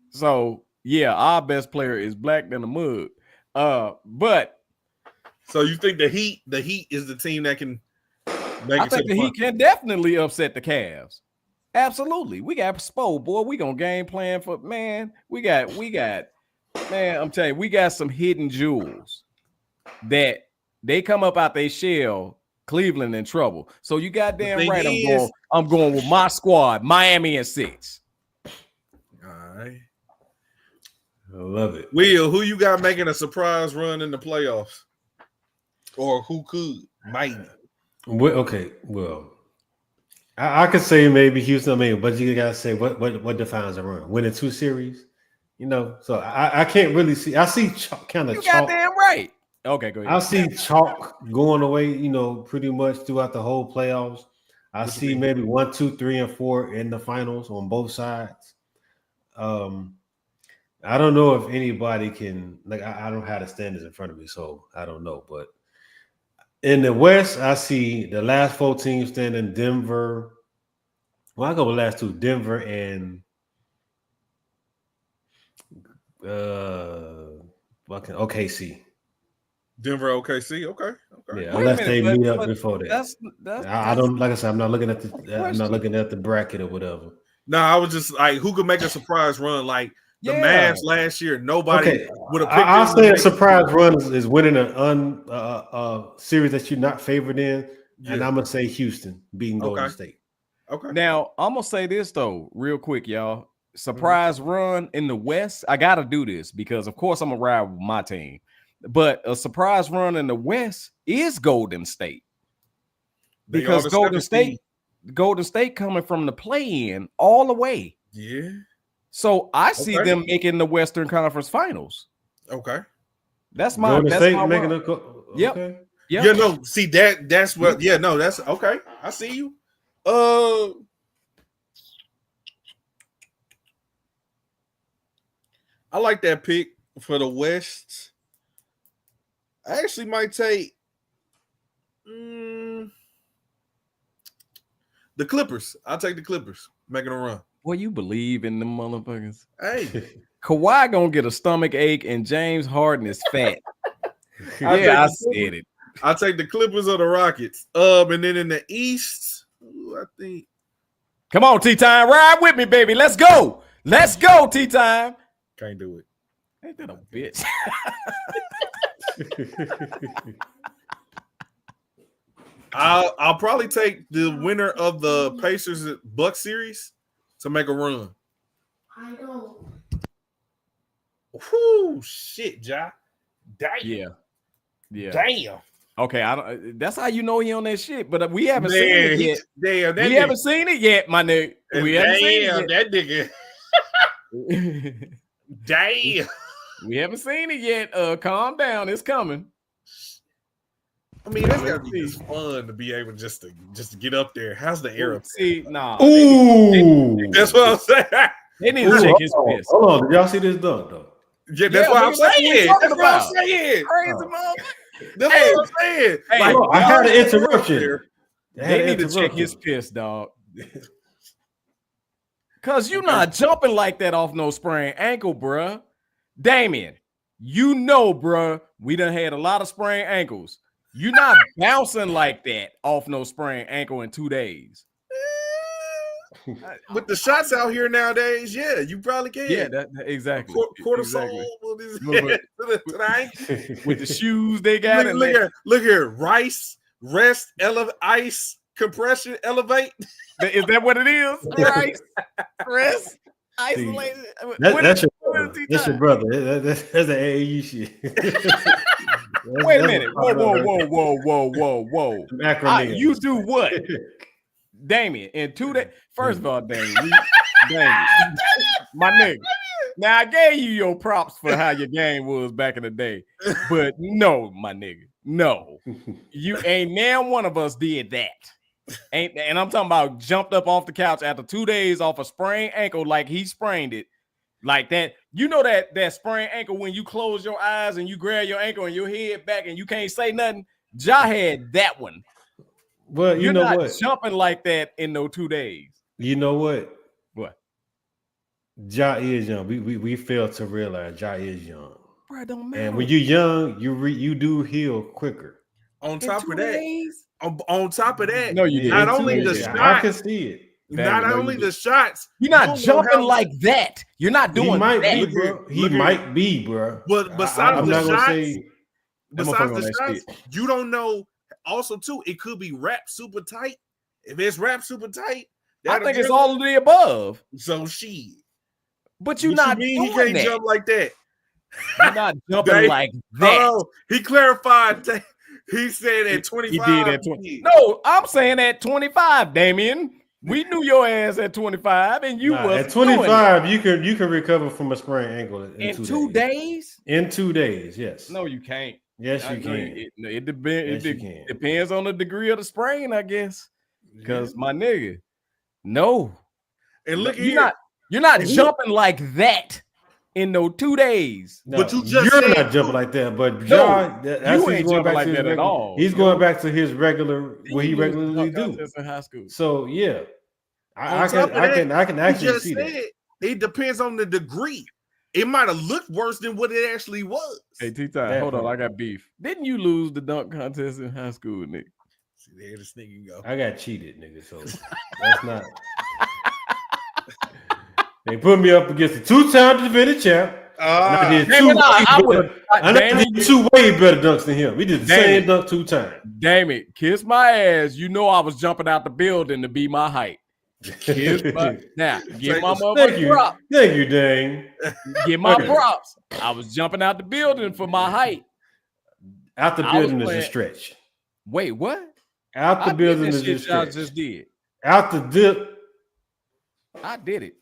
So yeah, our best player is black than the mud. But so you think the Heat is the team that can? I think that he can definitely upset the Cavs. Absolutely. We got Spo, boy. We gonna game plan for man. We got man. I'm telling you, we got some hidden jewels that they come up out their shell. Cleveland in trouble. So you goddamn right. I'm going with my squad, Miami and 6. All right. I love it. Will, who you got making a surprise run in the playoffs? Or who might? Okay, well, I could say maybe Houston, but you gotta say what defines a run? Winning 2 series, So I can't really see. I see kind of. You goddamn right. Okay, go ahead. I see chalk going away, pretty much throughout the whole playoffs. I see maybe 1, 2, 3, and 4 in the finals on both sides. I don't know if anybody can. I don't have the standards in front of me, so I don't know, but. In the West, I see the last 4 teams standing: Denver. Well, I go with last 2: Denver and OKC. Denver, OKC. Okay. Yeah, unless they meet up before that. I don't. Like I said, I'm not looking at the bracket or whatever. No, I was just like, who could make a surprise run? Like the Mavs last year, nobody would have picked. I'll say a surprise run is winning a series that you're not favored in, and I'm gonna say Houston beating Golden State. Okay. Now I'm gonna say this though, real quick, y'all. Surprise run in the West. I gotta do this because, of course, I'm gonna ride with my team. But a surprise run in the West is Golden State because Golden State coming from the play-in all the way. Yeah. So I see them making the Western Conference Finals. Okay. That's my. Golden State making a. Yep. Okay. Yep. Yeah. No. See that. That's what. Yeah. No. That's okay. I see you. I like that pick for the West. I actually might take the Clippers. I'll take the Clippers making a run. Well, you believe in them motherfuckers. Hey, Kawhi gonna get a stomach ache and James Harden is fat. I said it. I'll take the Clippers or the Rockets. And then in the East, I think. Come on, T-Time. Ride with me, baby. Let's go. Let's go, T-Time. Can't do it. Ain't that a bitch? I'll probably take the winner of the Pacers Bucks series to make a run. I know. Whoo, shit, Ja. Damn. Yeah. Damn. Okay, I don't. That's how you know he on that shit. But we haven't seen it yet. Damn, we haven't seen it yet, my nigga. We haven't seen it yet. That nigga. Damn. We haven't seen it yet. Calm down. It's coming. I mean, that's gotta be just fun to be able just to get up there. How's the air up? See, nah. Ooh, that's what I'm saying. They need to check his piss. Hold on, did y'all see this dunk though? Yeah, that's what I'm saying. That's what I'm saying. Crazy mother. That's what I'm saying. Hey, like, I had an interruption. They need to check his piss, dog. Cause you not jumping like that off no sprained ankle, bruh. Damian, bruh, we done had a lot of sprained ankles. You're not bouncing like that off no sprained ankle in 2 days. with the shots out here nowadays, yeah, you probably can. Yeah, exactly. Cortisol with the shoes they got. Look here, rice, rest, elevate, ice, compression, elevate. Is that what it is? Rice, rest, isolated. That's your brother. That's the AAU shit. Wait a minute. Whoa. You do what? Damian, in 2 days. First of all, Damian, my nigga. Now I gave you your props for how your game was back in the day, but no, my nigga, no, you ain't now one of us did that. And I'm talking about jumped up off the couch after 2 days off a sprained ankle, like he sprained it, like that. You know that sprained ankle when you close your eyes and you grab your ankle and your head back and you can't say nothing. Ja had that one. Well, you're not jumping like that in no 2 days. You know what? What? Ja is young. We fail to realize Ja is young. Bro, it don't matter. And when you're young, you do heal quicker. On top of that, no, you not only the shots, I can see it. Not only the shots, you're not jumping like that. You're not doing that. He might be, bro. But besides the shots, you don't know. Also, too, it could be wrapped super tight. If it's wrapped super tight, I think it's all of the above. So shit. But you're not doing he can't that. Jump like that. You're not jumping like that. Oh, he clarified. He said at 25. He did at 20. No, I'm saying at 25, Damian. We knew your ass at 25, and you was at 25. You can recover from a sprained ankle in 2 days. In 2 days, yes. No, you can't. Yes, you can. It depends on the degree of the sprain, I guess. Because my nigga, no. And look, you're not jumping like that in no 2 days. No, but you're not jumping like that. But John, you ain't jumping like that at all. He's going back to his what he regularly do in high school. So yeah, I can actually see that. It depends on the degree. It might have looked worse than what it actually was. Hey, T-Time, hold on. I got beef. Didn't you lose the dunk contest in high school, nigga? See, there this nigga go. I got cheated, nigga. So that's not. They put me up against a 2-time defending champ. I did two way better dunks than him. We did the same dunk 2 times. Damn it. Kiss my ass. You know I was jumping out the building to be my height. Now, give my motherfucking props. Thank you, Dang. Give my props. I was jumping out the building for my height. Out the building is a stretch. Wait, what? Out the building is a stretch. I just did. Out the dip. I did it.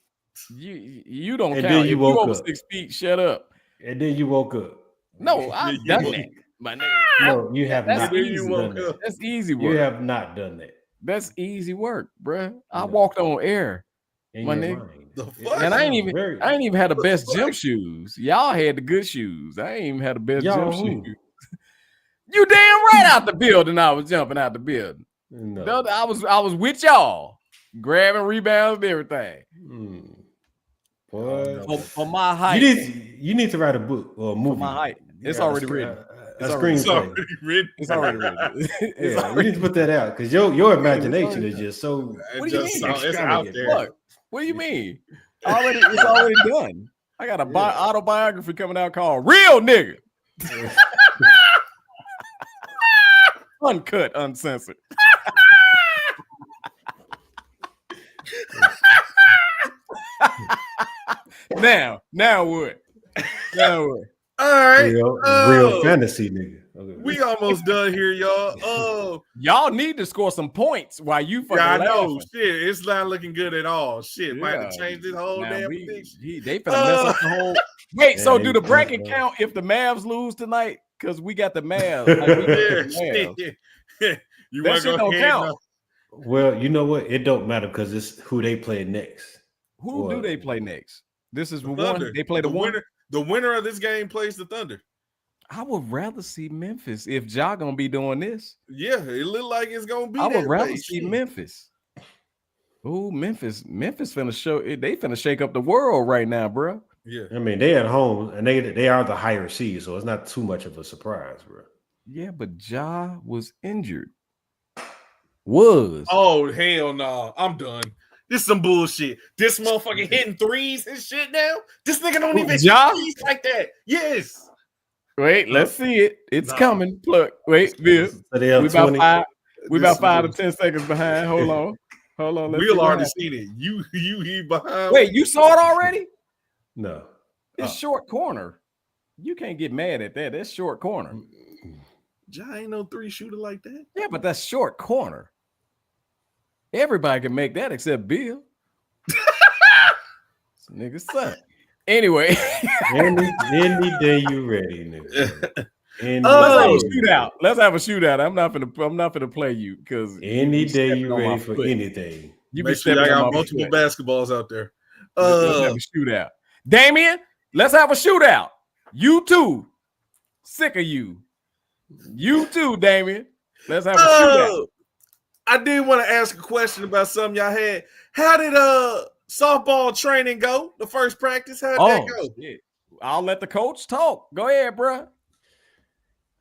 You don't and count. Then you if woke you over up. 6 feet, shut up. And then you woke up. No, I've done that. My nigga. No, you have not. Done that. That's easy work. You have not done that. That's easy work, bruh. I walked on air, my nigga. And I ain't even had the best gym shoes. Y'all had the good shoes. I ain't even had the best gym shoes. You damn right out the building. I was jumping out the building. No. I was with y'all, grabbing rebounds and everything. For my height. You need to write a book or a movie. For my height. It's already written. It's already written. It's already written. You need to put that out because your imagination is just so. What do you mean? It's out there. What do you mean? It's already done. I got a autobiography coming out called "Real Nigga." Uncut, uncensored. Now what? Now what? All right, real fantasy nigga. Okay. We almost done here, y'all. Y'all need to score some points while you fucking. I know, shit. It's not looking good at all. Shit, might have to change this whole damn thing. They finna mess up the whole. Wait, so do the bracket count if the Mavs lose tonight? Because we got the Mavs. You that shit don't count. Well, you know what? It don't matter because it's who they play next. Who do they play next? This is the one. They play the one. The winner of this game plays the Thunder. I would rather see Memphis if Ja gonna be doing this. Yeah, it look like it's gonna be. I would rather see Memphis. Oh, Memphis finna show. They finna shake up the world right now, bro. Yeah, I mean they at home and they are the higher seed, so it's not too much of a surprise, bro. Yeah, but Ja was injured. Oh hell no! I'm done. This is some bullshit. This motherfucker hitting threes and shit now. This nigga don't even hit Ja? threes like that. Yes. Wait, let's see it. It's coming. Look, wait, Bill. So they have We about 20. five. We This about 5 to is- 10 seconds behind. Hold on. Let's see We'll what already happens. seen it. You behind. Wait, you saw it already? No. It's short corner. You can't get mad at that. That's short corner. Ja ain't no three shooter like that. Yeah, but that's short corner. Everybody can make that except Bill. Nigga suck. Anyway, any day you ready, nigga. let's have a shootout. Let's have a shootout. I'm not gonna play you because any day you ready for anything. You Make sure I got multiple basketballs out there. Let's have a shootout. Damien, let's have a shootout. You too. Sick of you. You too, Damien. Let's have a shootout. I did want to ask a question about something y'all had. How did softball training go? The first practice? How did that go? Yeah. I'll let the coach talk. Go ahead, bro.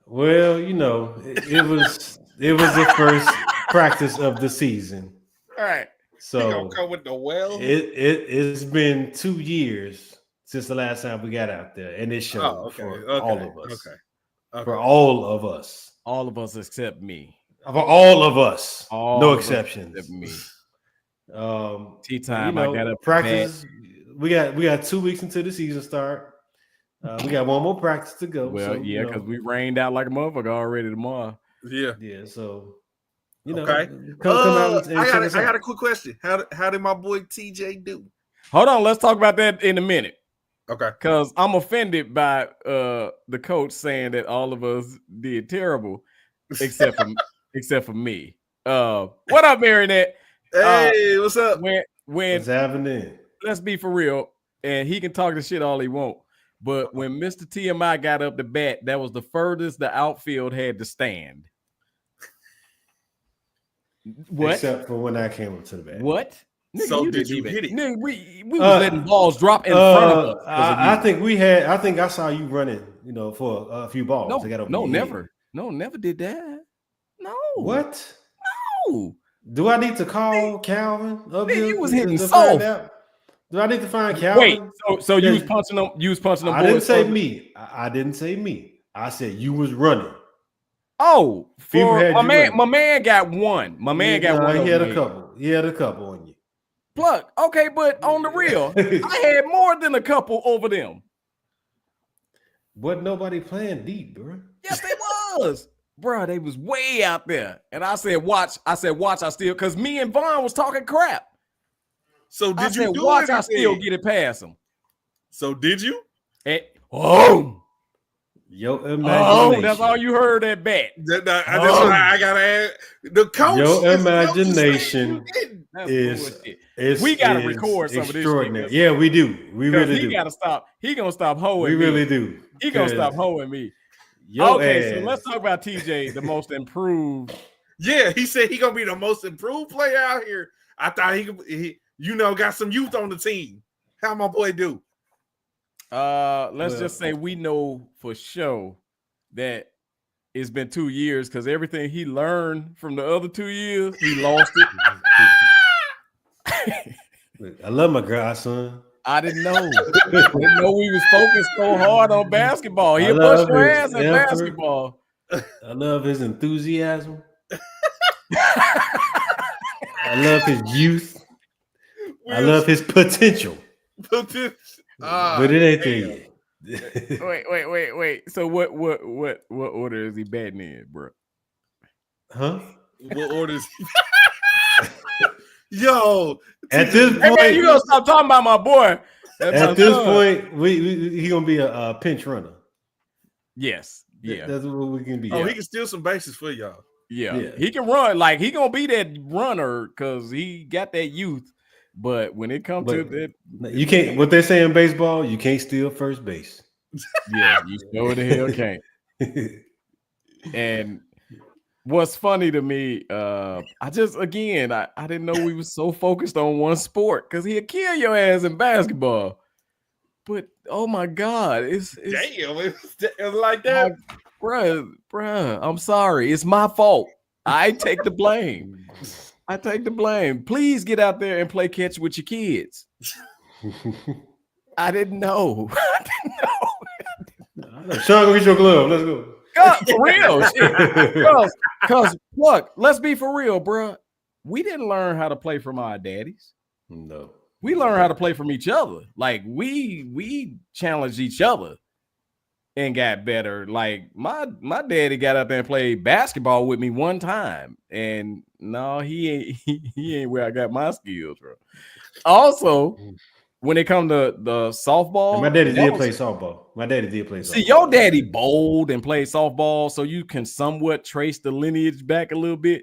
Well, you know, it was the first practice of the season. All right. He gonna So come with the well. it's been 2 years since the last time we got out there, and it showed for all of us. Okay. For all of us. All of us except me. For all of us. All no of us exceptions. except me. Tea time. I got a practice. We got 2 weeks until the season start. We got one more practice to go. Well, so, yeah, because we rained out like a motherfucker already tomorrow. Yeah. So you know, okay. Come out and I got a quick question. How did my boy TJ do? Hold on, let's talk about that in a minute. Okay. Because I'm offended by the coach saying that all of us did terrible, except for me. What up, Marinette? Hey, what's up? What's happening? Let's be for real, and he can talk the shit all he want. But when Mr.TMI got up to bat, that was the furthest the outfield had to stand. What? Except for when I came up to the bat. What? Nigga, So did you hit it? Nigga, we was letting balls drop in front of us. I think I saw you running, you know, for a few balls. Never. No, never did that. No. What? No. Do I need to call Calvin? You was hitting soft. Do I need to find Calvin? Wait, so you was punching them? You was punching them? I didn't say me. I didn't say me. I said you was running. Oh, my man got one. My man got one. He had a couple. He had a couple on you. Plug. Okay, but on the real, I had more than a couple over them. Wasn't nobody playing deep, bro. Yes, they was. Bro, they was way out there. And I said, watch. I still, because me and Vaughn was talking crap. So did you do watch, anything? I still get it past them. So did you? Your imagination. That's all you heard at bat. I gotta add the coach. Your imagination we gotta record some of this shit. Yeah, we do. We really do. He gotta stop. He gonna stop hoeing me. We me. really do. He gonna stop hoeing me. So let's talk about TJ, the most improved. Yeah, he said he gonna be the most improved player out here. I thought he got some youth on the team. How my boy do? Let's just say we know for sure that it's been 2 years because everything he learned from the other 2 years, he lost it. I love my godson. I didn't know. Didn't know we was focused so hard on basketball. He'll bust your ass at basketball. I love his enthusiasm. I love his youth. I love his potential. But it ain't there yet. Wait. So what order is he batting in, bro? Huh? What order is he? Yo, at this point, man, you gonna stop talking about my boy. At this point, he gonna be a pinch runner. Yes, yeah, that's what we can be. Oh, he can steal some bases for y'all. Yeah, he can run. Like he gonna be that runner because he got that youth. But when it comes to that, you can't. What they say in baseball, you can't steal first base. Yeah, you sure the hell can't. And what's funny to me, I didn't know we was so focused on one sport because he'll kill your ass in basketball. But oh my God, it's like that, bruh. I'm sorry, it's my fault. I take the blame. I take the blame. Please get out there and play catch with your kids. I didn't know. I didn't know. Sean, go get your glove. Let's go. God, for real. Because look, let's be for real, bro. We didn't learn how to play from our daddies. No. We learned how to play from each other. Like we challenged each other and got better. Like my daddy got up there and played basketball with me one time, and no, he ain't where I got my skills from. Also, when it come to the softball, and my daddy did play softball. See, your daddy bowled and played softball, so you can somewhat trace the lineage back a little bit.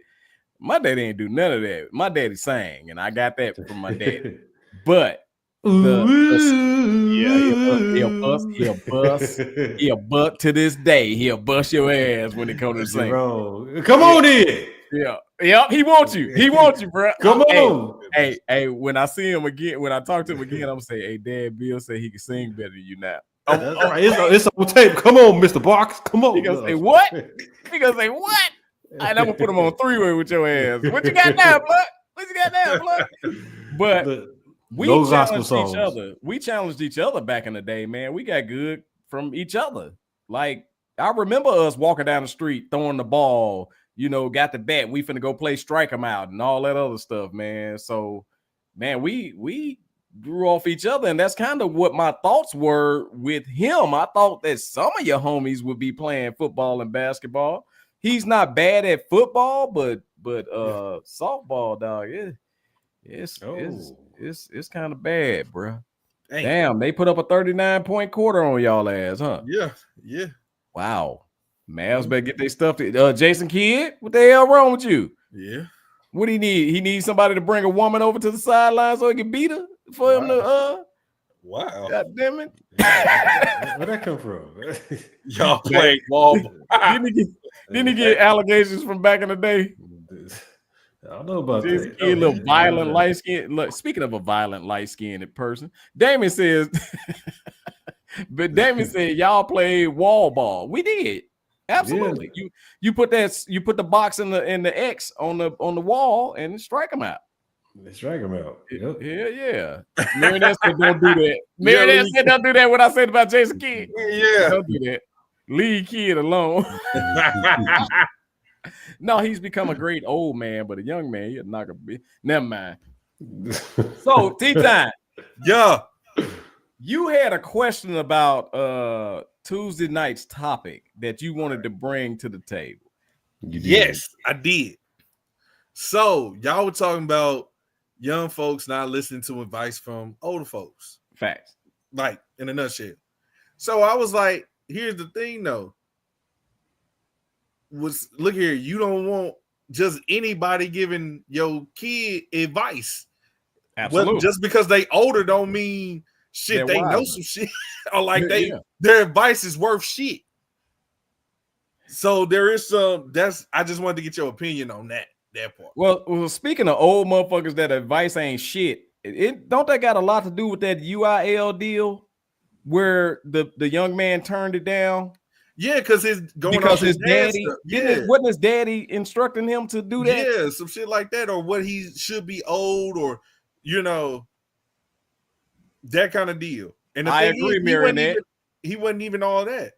My daddy ain't do none of that. My daddy sang, and I got that from my daddy. But he'll bust to this day. He'll bust your ass when it comes to singing. Come on in. Yeah, he wants you. He wants you, bro. Come on. Hey, when I see him again, when I talk to him again, I'm gonna say, hey, Dad, Bill said he can sing better than you now. That's right. It's on tape. Come on, Mr. Box. Come on. He gonna say what? He gonna say what? And I'm gonna put him on three-way with your ass. What you got now, blood? What you got now, blood? But we challenged each other. We challenged each other back in the day, man. We got good from each other. Like, I remember us walking down the street, throwing the ball, got the bat. We finna go play strike them out and all that other stuff, man. So, man, we grew off each other, and that's kind of what my thoughts were with him. I thought that some of your homies would be playing football and basketball. He's not bad at football, but softball, dog, it's kind of bad, bro. Dang. Damn, they put up a 39-point quarter on y'all ass, huh? Yeah. Wow. Mavs better get their stuff to Jason Kidd. What the hell wrong with you? Yeah. What do he need? He needs somebody to bring a woman over to the sideline so he can beat her for him to Wow. God damn it. Where'd that come from? Y'all playing ball. Didn't he get allegations from back in the day? I don't know about that. A little violent light skin. Look, speaking of a violent light skinned person, Damon says, but Damon said y'all played wall ball. We did. Absolutely. Yeah. You put the box in the X on the wall and strike them out. They strike them out. Yep. Yeah. Marinette said don't do that. Marinette said don't do that. What I said about Jason Kidd. Yeah. Don't do that. Leave Kidd alone. No, he's become a great old man, but a young man, he'll knock a bit. Never mind. So, T-Time. Yeah. You had a question about Tuesday night's topic that you wanted to bring to the table. Yes, I did. So, y'all were talking about young folks not listening to advice from older folks. Facts. Like, in a nutshell. So, I was like, here's the thing, though. Look here, you don't want just anybody giving your kid advice. Absolutely. Well, just because they older don't mean shit. They know some shit. Or like their advice is worth shit. So there is some I just wanted to get your opinion on that part. Well, speaking of old motherfuckers that advice ain't shit, don't that got a lot to do with that UIL deal where the young man turned it down? Yeah, because his daddy wasn't his daddy instructing him to do that? Yeah, some shit like that, or what he should be owed, or that kind of deal. And I agree, Marinette. He wasn't even all that.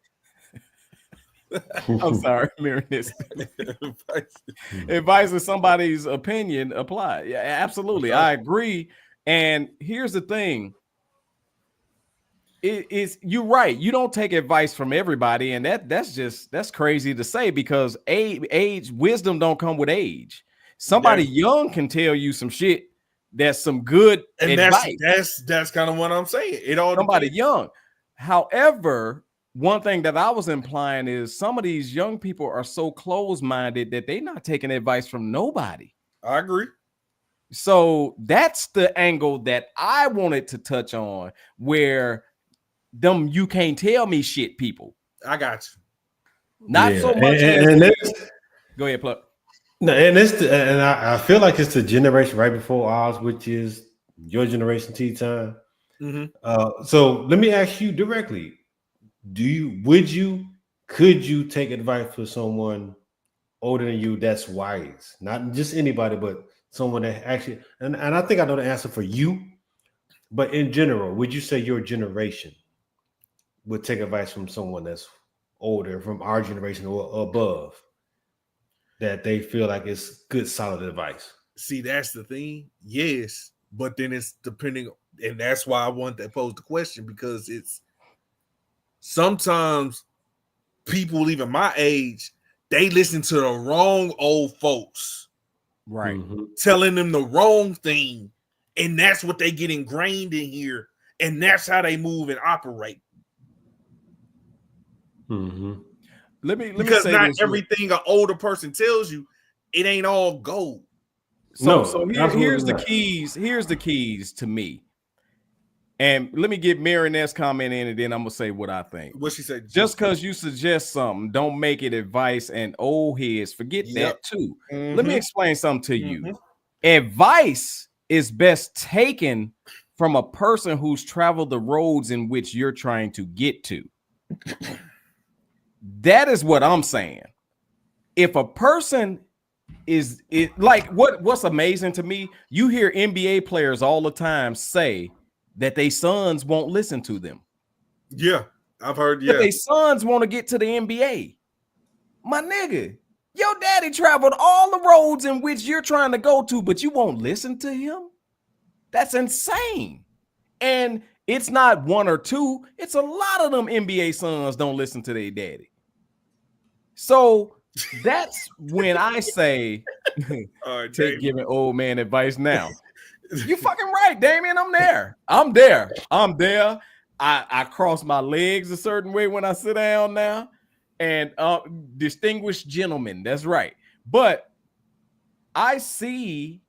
I'm sorry, Marinette. Advice is somebody's opinion applied. Yeah, absolutely. I agree. And here's the thing. You're right. You don't take advice from everybody, and that's crazy to say because wisdom don't come with age. Somebody young can tell you some shit that's some good advice. That's kind of what I'm saying. It all somebody young. However, one thing that I was implying is some of these young people are so closed-minded that they're not taking advice from nobody. I agree. So that's the angle that I wanted to touch on, where them you can't tell me shit people. I got you. Not so much. Go ahead, Pluck. No, and I feel like it's the generation right before ours, which is your generation, T-Time. Mm-hmm. So let me ask you directly: could you take advice from someone older than you that's wise? Not just anybody, but someone that actually, and I think I know the answer for you, but in general, would you say your generation would take advice from someone that's older, from our generation or above, that they feel like it's good, solid advice? See, that's the thing. Yes, but then it's depending, and that's why I want to pose the question, because it's sometimes people even my age, they listen to the wrong old folks, Right? telling them the wrong thing, and that's what they get ingrained in here, and that's how they move and operate. Let me Because say not this. everything an older person tells you, it ain't all gold. So here's the keys. Here's the keys to me. And let me get Marinette's comment in, and then I'm gonna say what I think. What she said. Just because you suggest something, don't make it advice, and old heads forget that too. Let me explain something to you. Advice is best taken from a person who's traveled the roads in which you're trying to get to. That is what I'm saying. If a person is like what's amazing to me, you hear NBA players all the time say that their sons won't listen to them. Yeah, I've heard. But their sons want to get to the NBA. My nigga, your daddy traveled all the roads in which you're trying to go to, but you won't listen to him. That's insane. And it's not one or two. It's a lot of them NBA sons don't listen to their daddy. So that's when I say, take giving old man advice now. You fucking right, Damien. I'm there. I cross my legs a certain way when I sit down now. And distinguished gentlemen, that's right. But I see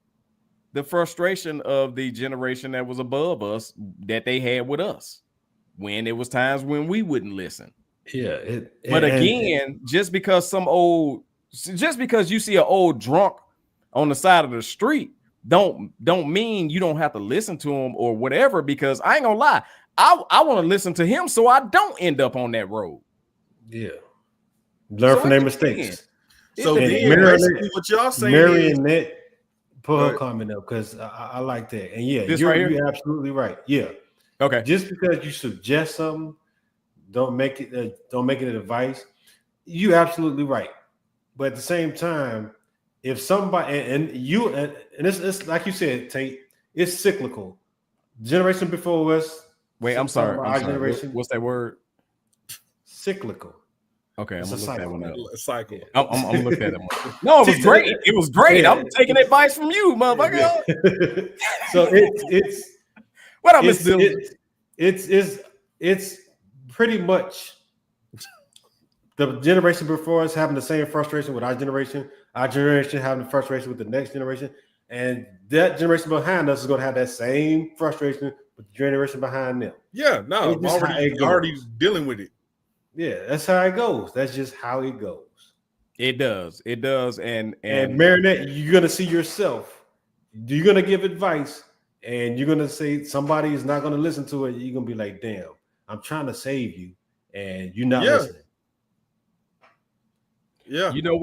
the frustration of the generation that was above us that they had with us when it was times when we wouldn't listen. Yeah. But again, just because you see an old drunk on the side of the street, don't mean you don't have to listen to him or whatever, because I ain't gonna lie, I want to listen to him so I don't end up on that road. Yeah. Learn from their mistakes. So what y'all saying, Marinette put her comment up, because I like that. And yeah, you're absolutely right. Yeah. Okay. Just because you suggest something, don't make it an advice. You absolutely right. But at the same time, if somebody and it's like you said, Tate, it's cyclical. Generation before us. Wait, I'm sorry. Generation. What's that word? Cyclical. Okay, I'm gonna look that one up. A cycle. I'm gonna look that up. No, it was great. It was great. I'm taking advice from you, motherfucker. So it's what up, Mr. Dillon? It's pretty much the generation before us having the same frustration with our generation having the frustration with the next generation, and that generation behind us is going to have that same frustration with the generation behind them. Yeah, no, I'm already dealing with it. Yeah, that's how it goes. That's just how it goes. It does. And Marinette, you're going to see yourself. You're going to give advice, and you're going to say somebody is not going to listen to it. You're going to be like, damn, I'm trying to save you, and you're not listening. Yeah. You know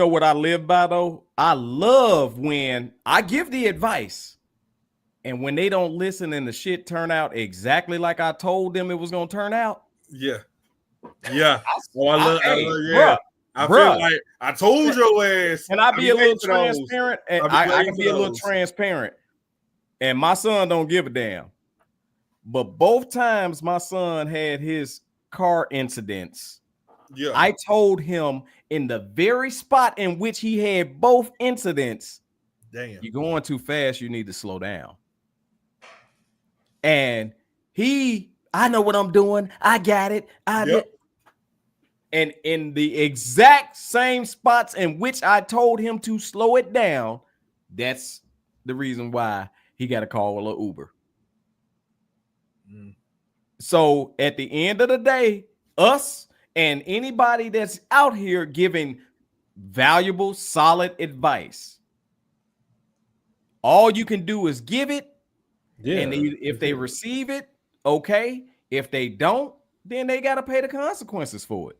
what I live by though? I love when I give the advice and when they don't listen and the shit turn out exactly like I told them it was going to turn out. Yeah. Yeah. I feel like I told your ass. Can I be a little transparent? I can be a little transparent. And my son don't give a damn. But both times my son had his car incidents, I told him in the very spot in which he had both incidents, damn, you're going too fast, you need to slow down. And I know what I'm doing. I got it. And in the exact same spots in which I told him to slow it down, that's the reason why he got to call an Uber. So at the end of the day, us and anybody that's out here giving valuable, solid advice, all you can do is give it. Yeah. And if they receive it, okay. If they don't, then they got to pay the consequences for it.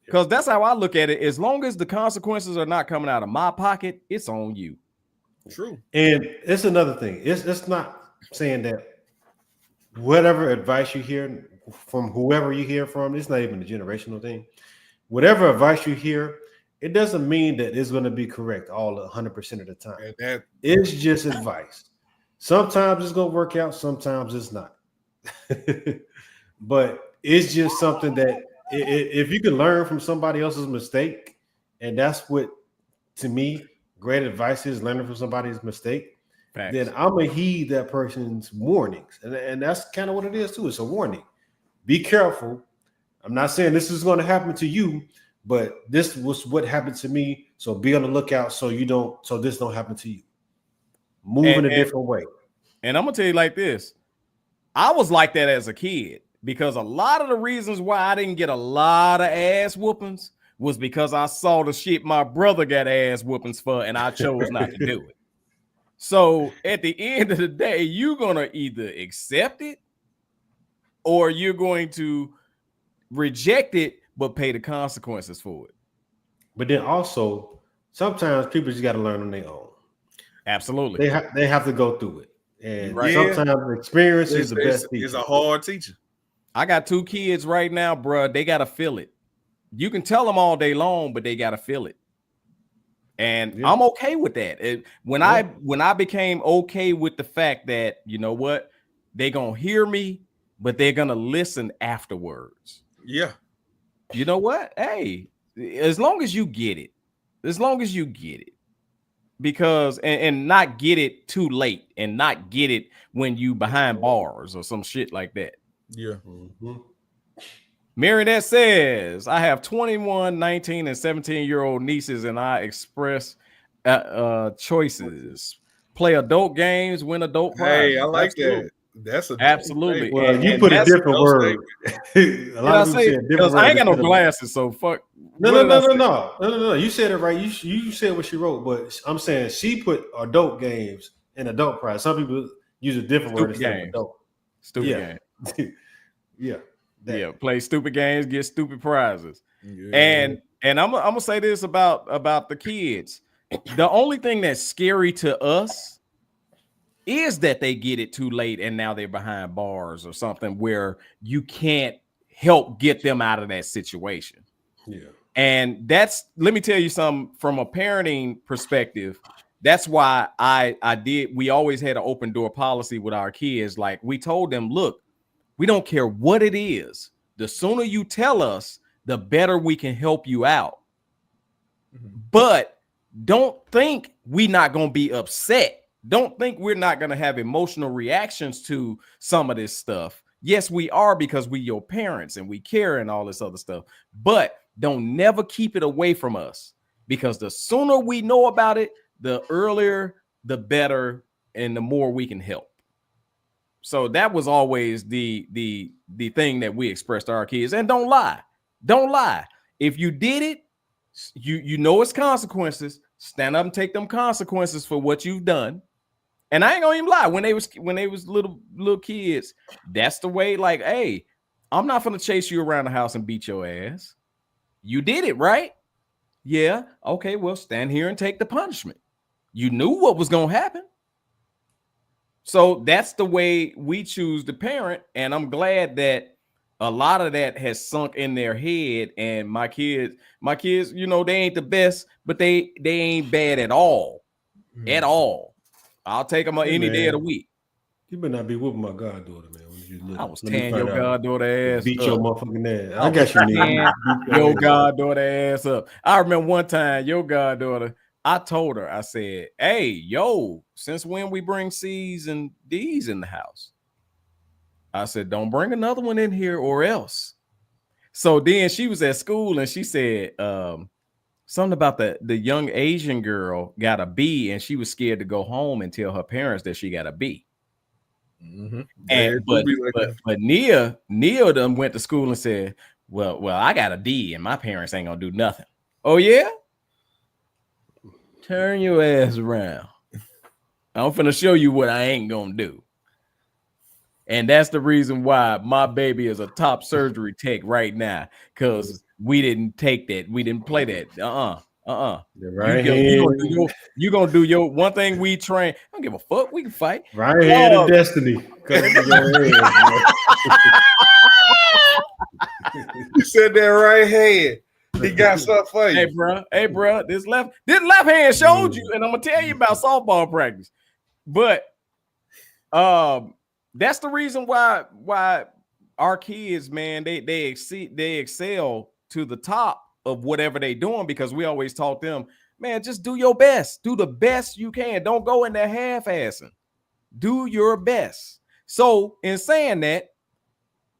Because that's how I look at it. As long as the consequences are not coming out of my pocket, it's on you. True. And it's another thing. It's not saying that whatever advice you hear from whoever you hear from, it's not even a generational thing. Whatever advice you hear, it doesn't mean that it's going to be correct all 100% of the time. It's just advice. Sometimes it's going to work out, sometimes it's not. But it's just something that if you can learn from somebody else's mistake, and that's what, to me, great advice is, learning from somebody's mistake. Facts. Then I'm going to heed that person's warnings. And that's kind of what it is too. It's a warning. Be careful. I'm not saying this is going to happen to you, but this was what happened to me. So be on the lookout so this don't happen to you. Move in a different way. And I'm going to tell you like this. I was like that as a kid because a lot of the reasons why I didn't get a lot of ass whoopings was because I saw the shit my brother got ass whoopings for and I chose not to do it. So at the end of the day, you're going to either accept it or you're going to reject it, but pay the consequences for it. But then also, sometimes people just got to learn on their own. Absolutely. They have to go through it. And sometimes experience is the best teacher. It's a hard teacher. I got 2 kids right now, bro. They got to feel it. You can tell them all day long, but they got to feel it. And I'm okay with that. When I became okay with the fact that, you know what, they're going to hear me, but they're going to listen afterwards. Yeah. You know what? Hey, as long as you get it, because and not get it too late and not get it when you behind bars or some shit like that. Yeah. Mm-hmm. Marinette says, I have 21, 19, and 17-year-old nieces, and I express choices. Play adult games, win adult prizes. Hey, I like that. That's absolutely. Well, you put a different word. A lot of people say a different word. I ain't got no glasses, so fuck. No. You said it right. You said what she wrote, but I'm saying she put adult games and adult prize. Some people use a different word instead of adult. Stupid game. Yeah. Yeah, play stupid games, get stupid prizes. Yeah. And I'm gonna say this about the kids. The only thing that's scary to us is that they get it too late and now they're behind bars or something where you can't help get them out of that situation. Yeah. And let me tell you something from a parenting perspective. That's why we always had an open door policy with our kids. Like we told them, look, we don't care what it is. The sooner you tell us, the better we can help you out. Mm-hmm. But don't think we're not going to be upset. Don't think we're not going to have emotional reactions to some of this stuff. Yes, we are, because we your parents and we care and all this other stuff. But don't never keep it away from us, because the sooner we know about it, the earlier, the better, and the more we can help. So that was always the thing that we expressed to our kids. And don't lie. If you did it, you know it's consequences. Stand up and take them consequences for what you've done. And I ain't gonna even lie. When they was little kids, that's the way. Like, hey, I'm not gonna chase you around the house and beat your ass. You did it, right? Yeah. Okay. Well, stand here and take the punishment. You knew what was gonna happen. So that's the way we choose to parent, and I'm glad that a lot of that has sunk in their head. And my kids, you know, they ain't the best, but they ain't bad at all, at all. I'll take them any day of the week. You better not be whooping my goddaughter, man. When you look, I was tearing your goddaughter ass. Beat your motherfucking ass. I got you, man. Your goddaughter ass up. I remember one time your goddaughter, I told her, I said, hey, yo, since when we bring C's and D's in the house? I said, don't bring another one in here or else. So then she was at school and she said something about the young Asian girl got a B and she was scared to go home and tell her parents that she got a B. Mm-hmm. And but Nia done went to school and said, well, I got a D and my parents ain't gonna do nothing. Oh yeah? Turn your ass around. I'm finna show you what I ain't gonna do. And that's the reason why my baby is a top surgery tech right now, because we didn't take that. We didn't play that. Right hand. You gonna do your one thing we train. I don't give a fuck. We can fight. Right hand of destiny. You said that right hand. He got something for you. Hey, bro. This left hand showed you, and I'm gonna tell you about softball practice. But that's the reason why our kids, man, they excel to the top of whatever they doing, because we always taught them, man, just do your best. Do the best you can. Don't go in there half-assing. Do your best. So in saying that,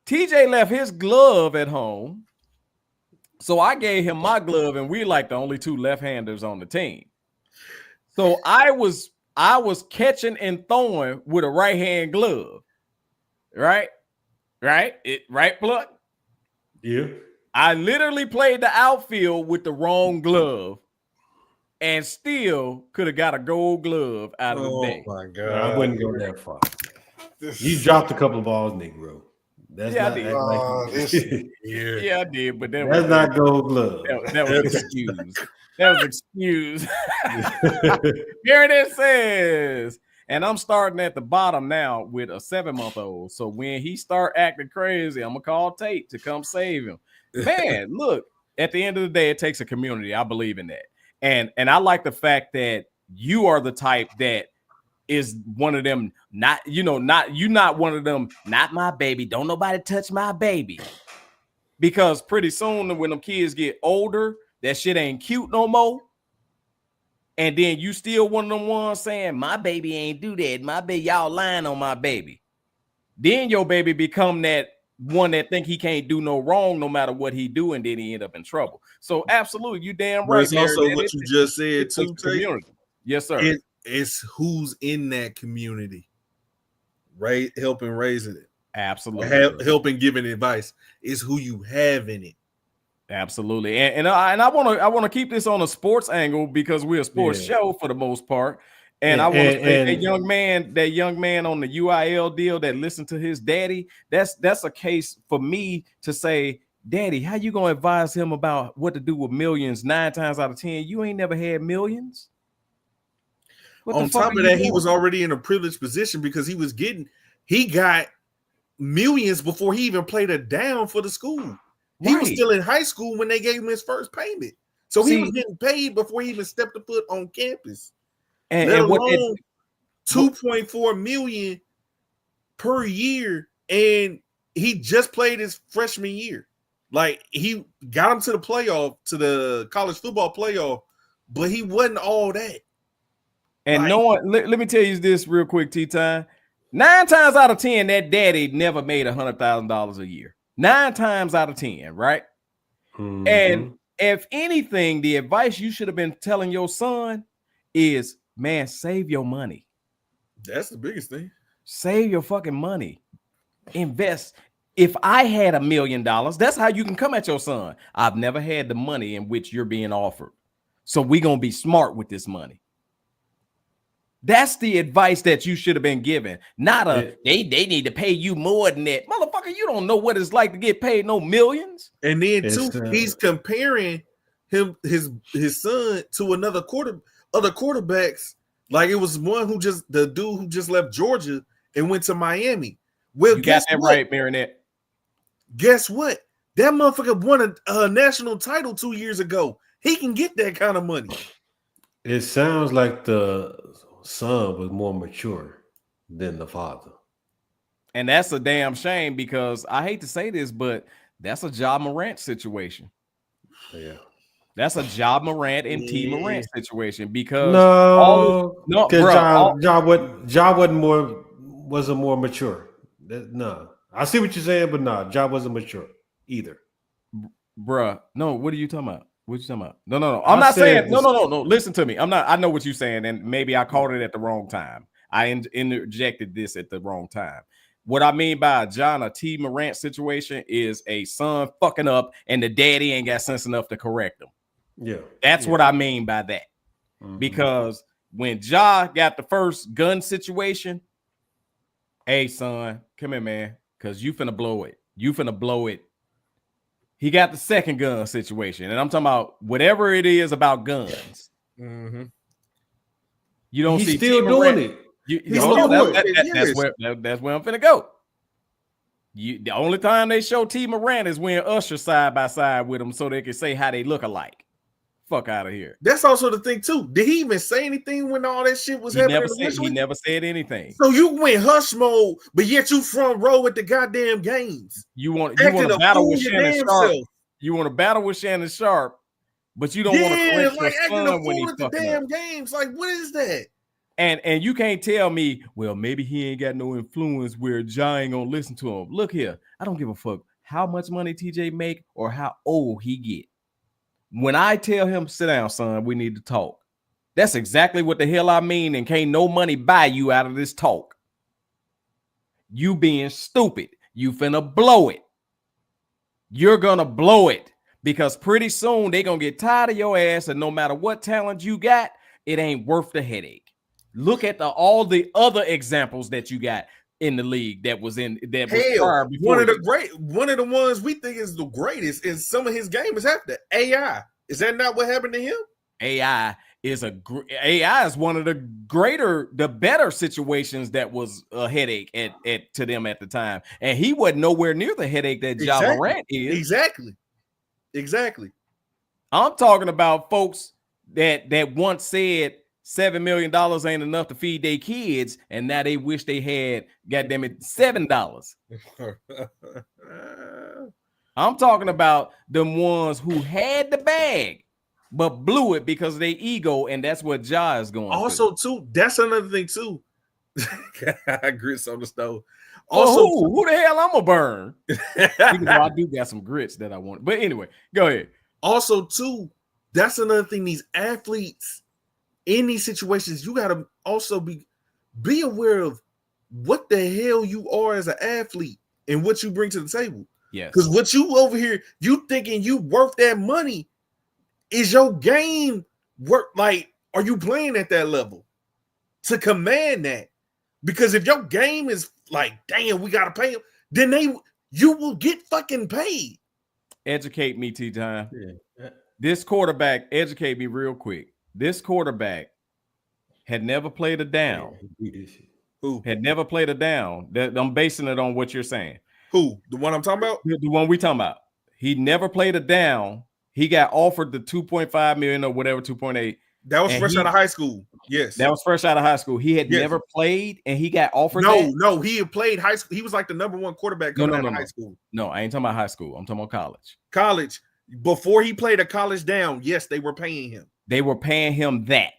TJ left his glove at home. So I gave him my glove, and we like the only two left-handers on the team. So I was catching and throwing with a right-hand glove. Right? Right, Pluck? Yeah. I literally played the outfield with the wrong glove and still could have got a gold glove out of the day. Oh my God. I wouldn't go that far. You dropped a couple of balls, Negro. That's yeah, not, I did. Yeah, I did, but that's not gold glove. That was excused. That was excused. Here it says, and I'm starting at the bottom now with a 7-month-old. So when he start acting crazy, I'm gonna call Tate to come save him. Man, look, at the end of the day, it takes a community. I believe in that. And I like the fact that you are the type that is one of them, not one of them, not my baby. Don't nobody touch my baby. Because pretty soon when them kids get older, that shit ain't cute no more. And then you still one of them ones saying, my baby ain't do that. My baby, y'all lying on my baby. Then your baby become that one that think he can't do no wrong no matter what he do, and then he end up in trouble. So absolutely, you damn right. It's also what you just said too, community. Yes, sir. It's who's in that community, right? Helping raising it. Absolutely. Helping giving advice is who you have in it. Absolutely. And I want to keep this on a sports angle because we're a sports show for the most part. And I want to say that young man on the UIL deal that listened to his daddy, that's a case for me to say, Daddy, how you gonna advise him about what to do with millions 9 times out of 10? You ain't never had millions. On top of that, he was already in a privileged position because he got millions before he even played a down for the school. He was still in high school when they gave him his first payment. So he was getting paid before he even stepped a foot on campus. And let alone 2.4 million per year, and he just played his freshman year. Like, he got him to the college football playoff, but he wasn't all that. And let me tell you this real quick, T-Time. 9 times out of 10, that daddy never made $100,000 a year. 9 times out of 10, right? Mm-hmm. And if anything, the advice you should have been telling your son is, man, save your money. That's the biggest thing. Save your fucking money. Invest. If I had $1 million, that's how you can come at your son. I've never had the money in which you're being offered. So we're going to be smart with this money. That's the advice that you should have been given. Not they need to pay you more than that. Motherfucker, you don't know what it's like to get paid no millions. And then he's comparing his son to other quarterbacks. Like it was the dude who just left Georgia and went to Miami. Well, you got that right, Marinette. Guess what? That motherfucker won a national title 2 years ago. He can get that kind of money. It sounds like the son was more mature than the father. And that's a damn shame because I hate to say this, but that's a Ja Morant situation. Yeah. That's a Ja Morant and T Morant situation because Ja wasn't more mature. No. I see what you're saying, but no, Ja wasn't mature either. Bruh, no, what are you talking about? What you talking about? No. I'm not saying no. Listen to me. I know what you're saying, and maybe I called it at the wrong time. I interjected this at the wrong time. What I mean by a John or T Morant situation is a son fucking up and the daddy ain't got sense enough to correct him. Yeah. That's what I mean by that. Mm-hmm. Because when Ja got the first gun situation, hey son, come here, man, because you finna blow it. He got the second gun situation, and I'm talking about whatever it is about guns. Mm-hmm. You don't He's see still T. doing Moran. it. He's still doing it. That's where I'm finna go. The only time they show T. Moran is when Usher side by side with him, so they can say how they look alike. Fuck out of here. That's also the thing too. Did he even say anything when all that shit was happening? He never said anything. So you went hush mode, but yet you front row at the goddamn games. You want to battle with Shannon Sharp. You want to battle with Shannon Sharp, but you don't want to correct like your acting son a when fool he's at the fucking damn up. games. Like, what is that? And you can't tell me, well, maybe he ain't got no influence where Ja ain't gonna listen to him. Look here, I don't give a fuck how much money TJ make or how old he get. When I tell him, sit down, son, we need to talk. That's exactly what the hell I mean, and can't no money buy you out of this talk. You being stupid. You finna blow it. You're gonna blow it because pretty soon they gonna get tired of your ass, and no matter what talent you got, it ain't worth the headache. Look at all the other examples that you got in the league that was prior before one of the ones we think is the greatest is some of his game is after AI. Is that not what happened to him? AI is one of the better situations that was a headache to them at the time, and he wasn't nowhere near the headache that Ja Morant is. Exactly. I'm talking about folks that once said $7 million ain't enough to feed their kids, and now they wish they had, goddamn it, $7. I'm talking about them ones who had the bag but blew it because of their ego, and that's what Ja is going. Also, too, that's another thing too. Grits on the stove. Also, who the hell I'm gonna burn? Even though I do got some grits that I want, but anyway, go ahead. Also, too, that's another thing. These athletes in these situations, you gotta also be aware of what the hell you are as an athlete and what you bring to the table. Yes, because what you over here, you thinking you worth that money. Is your game work? Like, are you playing at that level to command that? Because if your game is like, damn, we gotta pay him, then you will get fucking paid. Educate me, T-Time. Yeah. This quarterback, educate me real quick. This quarterback had never played a down. Who had never played a down? I'm basing it on what you're saying. Who? The one I'm talking about? The one we talking about. He never played a down. He got offered the 2.5 million or whatever, 2.8. That was fresh out of high school. Yes. That was fresh out of high school. He had never played and he got offered. No, he had played high school. He was like the number one quarterback coming out of high school. No, I ain't talking about high school. I'm talking about college. College. Before he played a college down, yes, they were paying him. They were paying him that.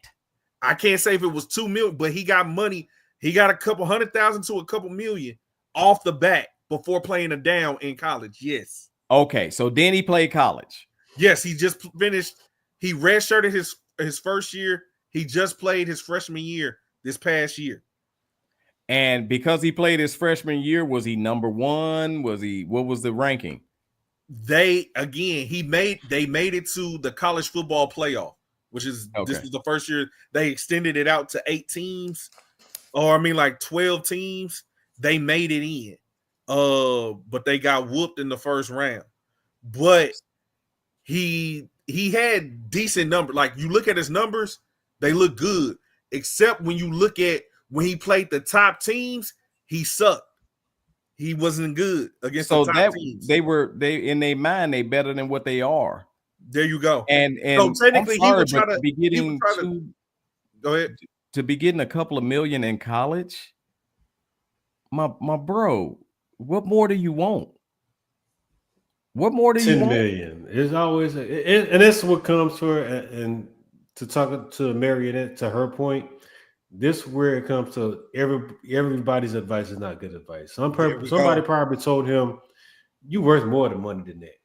I can't say if it was 2 million, but he got money. He got a couple $100,000 to a couple million off the bat before playing a down in college. Yes. Okay, so then he played college. Yes, he just finished. He redshirted his first year. He just played his freshman year this past year. And because he played his freshman year, was he number one? What was the ranking? They made it to the college football playoff, which is This was the first year they extended it out to 8 teams, or 12 teams. They made it in. But they got whooped in the first round. But he had decent numbers. Like, you look at his numbers, they look good. Except when you look at when he played the top teams, he sucked. He wasn't good against the top teams. They in their mind, they better than what they are. There you go. And so technically, he would try to be getting go ahead. To be getting a couple of million in college. My bro, what more do you want? What more do you want? 10 million. It's always, and that's what comes to her. And to talk to Marionette, to her point, this is where it comes to everybody's advice is not good advice. Somebody probably told him, "You worth more money than that.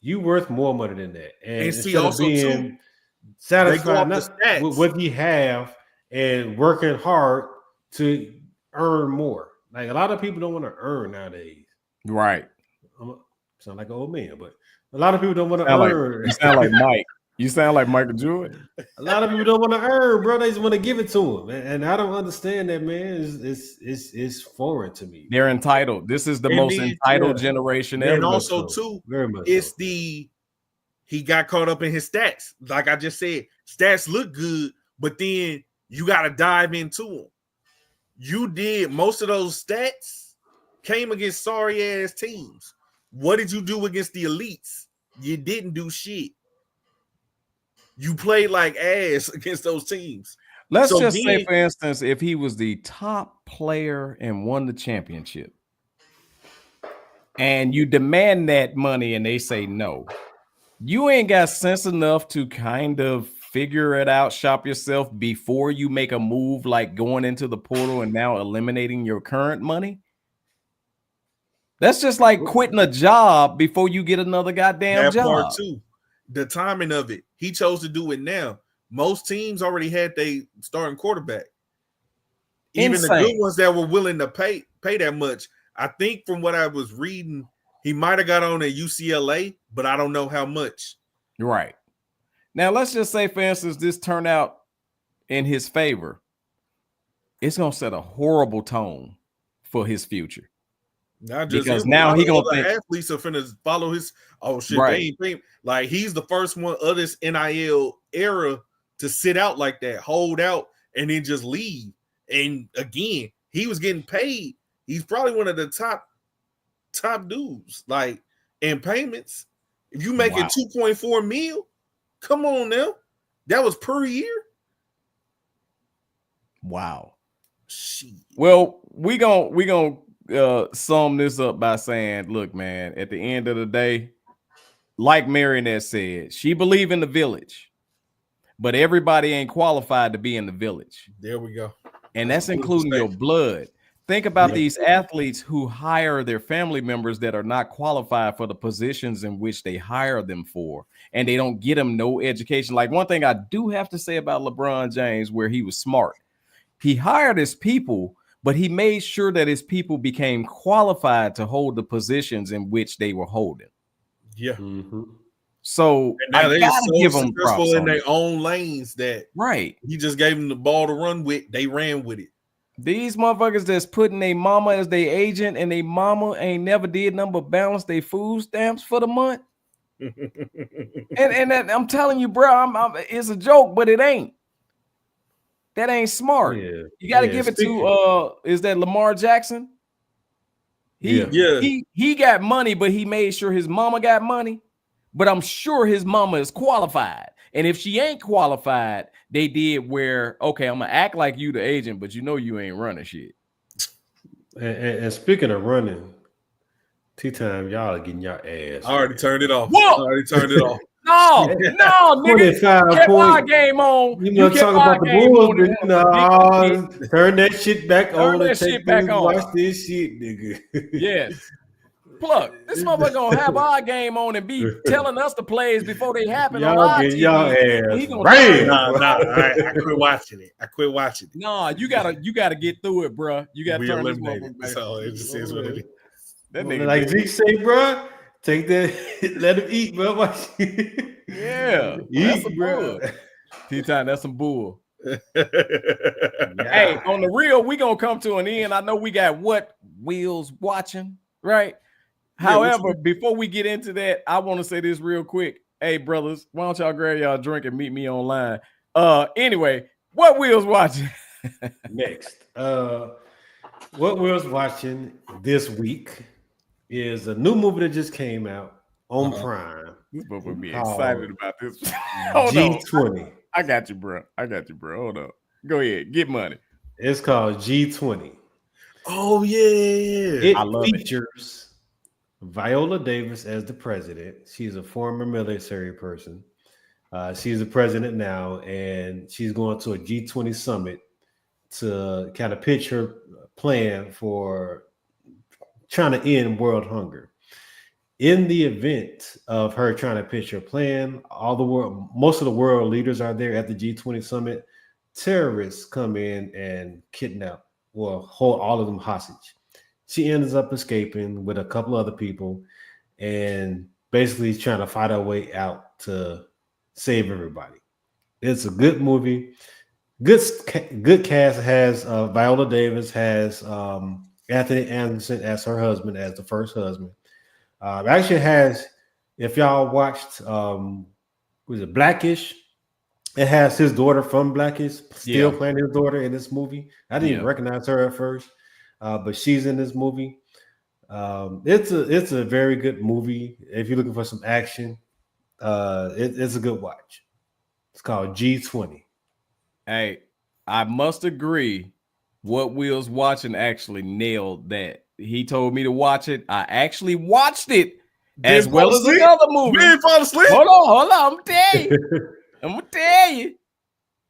You worth more money than that." And see, also being satisfied with what you have and working hard to earn more. Like, a lot of people don't want to earn nowadays. Right. Sound like an old man, but a lot of people don't want to earn. You sound like Mike. You sound like Michael Jordan. A lot of people don't want to earn, bro. They just want to give it to him, and I don't understand that, man. It's foreign to me. They're entitled. This is the And most then, entitled generation Very And ever. much also, so. too, Very much it's so. he got caught up in his stats. Like I just said, stats look good, but then you got to dive into them. You did most of those stats came against sorry ass teams. What did you do against the elites? You didn't do shit. You played like ass against those teams. Let's So just say, then- for instance, if he was the top player and won the championship, and you demand that money and they say no, you ain't got sense enough to kind of figure it out, shop yourself before you make a move like going into the portal and now eliminating your current money. That's just like quitting a job before you get another goddamn that job. part too. The timing of it. He chose to do it now. Most teams already had their starting quarterback. Even the good ones that were willing to pay that much. I think from what I was reading, he might have got on at UCLA, but I don't know how much. Right. Now, let's just say, for instance, this turned out in his favor. It's going to set a horrible tone for his future. Not just because him, now he gonna think athletes are finna follow his. Oh shit, right. They ain't paying. Like he's the first one of this NIL era to sit out like that, hold out, and then just leave. And again, he was getting paid. He's probably one of the top dudes, like in payments. If you make it 2.4 mil, come on now, that was per year. Wow. Shit. Well, we gonna sum this up by saying, look, man, at the end of the day, like Marionette said, she believe in the village, but everybody ain't qualified to be in the village. There we go. And that's including your blood. Think about these athletes who hire their family members that are not qualified for the positions in which they hire them for, and they don't get them no education. Like one thing I do have to say about LeBron James, where he was smart, he hired his people, but he made sure that his people became qualified to hold the positions in which they were holding. Yeah. Mm-hmm. So and now I gotta so give them props in their own lanes that he just gave them the ball to run with. They ran with it. These motherfuckers that's putting their mama as their agent and their mama ain't never did nothing but balance their food stamps for the month. and that, I'm telling you, bro, it's a joke, but it ain't. That ain't smart. Yeah. You got to give it to is that Lamar Jackson? He got money, but he made sure his mama got money. But I'm sure his mama is qualified. And if she ain't qualified, they did where, okay, I'm gonna act like you the agent, but you know you ain't running shit. And speaking of running, T-Time, y'all are getting your ass. I already turned it off. What? I already turned it off. No, nigga. Kept our game on. You know, talking about the Bulls, but turn that shit back on. Turn that shit back on. Watch this shit, nigga. Yes. Look, this motherfucker gonna have our game on and be telling us the plays before they happen. Y'all get y'all ass. I quit watching it. Nah, you gotta get through it, bro. You gotta turn this motherfucker back. So it just is what it is. That nigga like Zeke say, bro. Take that, let him eat, bro. Yeah, eat, bro. T-Time, that's some bull. Hey, on the real, we gonna come to an end. I know we got what Will's watching, right? However, before we get into that, I want to say this real quick. Hey, brothers, why don't y'all grab y'all drink and meet me online? Anyway, what Will's watching next? What Will's watching this week is a new movie that just came out on Prime. This boy would be excited about this. G20. I got you, bro. Hold up. Go ahead. Get money. It's called G20. Oh, yeah. It features Viola Davis as the president. She's a former military person. She's the president now, and she's going to a G20 summit to kind of pitch her plan for trying to end world hunger. In the event of her trying to pitch her plan, most of the world leaders are there at the G20 summit. Terrorists come in and kidnap or hold all of them hostage. She ends up escaping with a couple other people and basically trying to fight her way out to save everybody. It's a good movie. Good cast. Has Viola Davis, has Anthony Anderson as her husband, as the first husband. Actually has, if y'all watched was it Blackish? It has his daughter from Blackish still playing his daughter in this movie. I didn't even recognize her at first, but she's in this movie. It's a very good movie. If you're looking for some action, it's a good watch. It's called G20. Hey, I must agree. What Will's watching actually nailed that. He told me to watch it. I actually watched it as well as another movie. You didn't fall asleep? Hold on. I'm gonna tell you.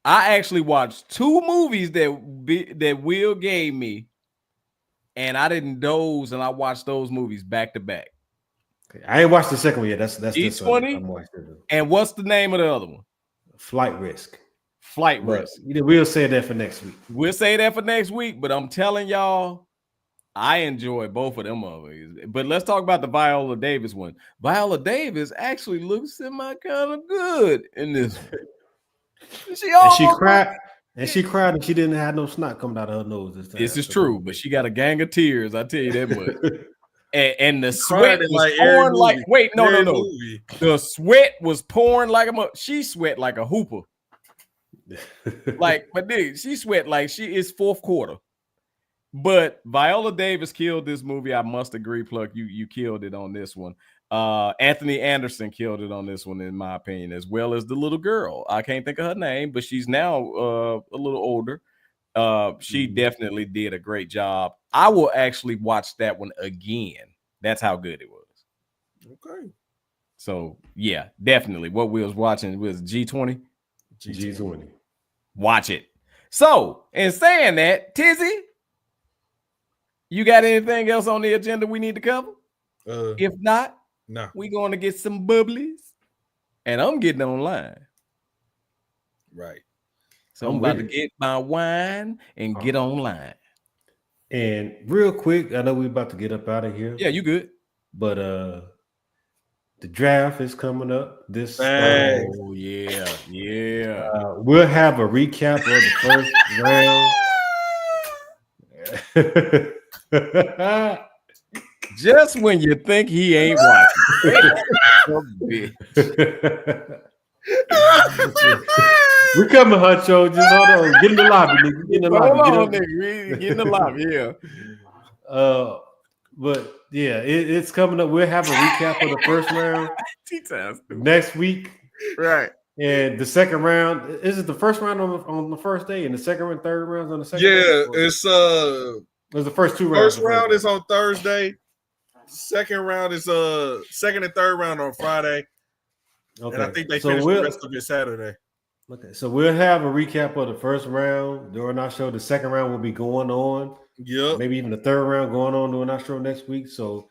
I actually watched 2 movies that Will gave me, and I didn't doze, and I watched those movies back to back. Okay. I ain't watched the second one yet. That's E-20. And what's the name of the other one? Flight Risk. Risk. We'll say that for next week. We'll say that for next week, but I'm telling y'all, I enjoy both of them movies. But let's talk about the Viola Davis one. Viola Davis actually looks semi kind of good in this one. She cried, and she didn't have no snot coming out of her nose this time. This is true, but she got a gang of tears. I tell you that much. and the sweat was pouring like no. The sweat was pouring like she sweat like a hooper. But dude, she sweat like she is fourth quarter. But Viola Davis killed this movie. I must agree, Pluck. You killed it on this one. Anthony Anderson killed it on this one, in my opinion, as well as the little girl. I can't think of her name, but she's now a little older. She definitely did a great job. I will actually watch that one again. That's how good it was. Okay. So yeah, definitely. What we was watching was G20. G20. Watch it. So, in saying that, Tizzy, you got anything else on the agenda we need to cover? If not, no. We going to get some bubblies, and I'm getting online. Right. So I'm about to get my wine and get online. And real quick, I know we're about to get up out of here. Yeah, you good. But the draft is coming up this. Oh yeah. We'll have a recap of the first round. Just when you think he ain't watching. We're coming, Huncho. Just hold on. Get in the lobby, nigga. Get in the lobby. Get in the lobby, yeah. But yeah, it's coming up. We'll have a recap of the first round next week. Right. And the second round, is it the first round on the first day, and the second and third rounds on the second? Yeah, day? it's the first 2 rounds. First round is on Thursday. Second round is second and third round on Friday. Okay. And I think they finish the rest of it Saturday. Okay, so we'll have a recap of the first round during our show. The second round will be going on. Yep. Maybe even the third round going on during our show next week. So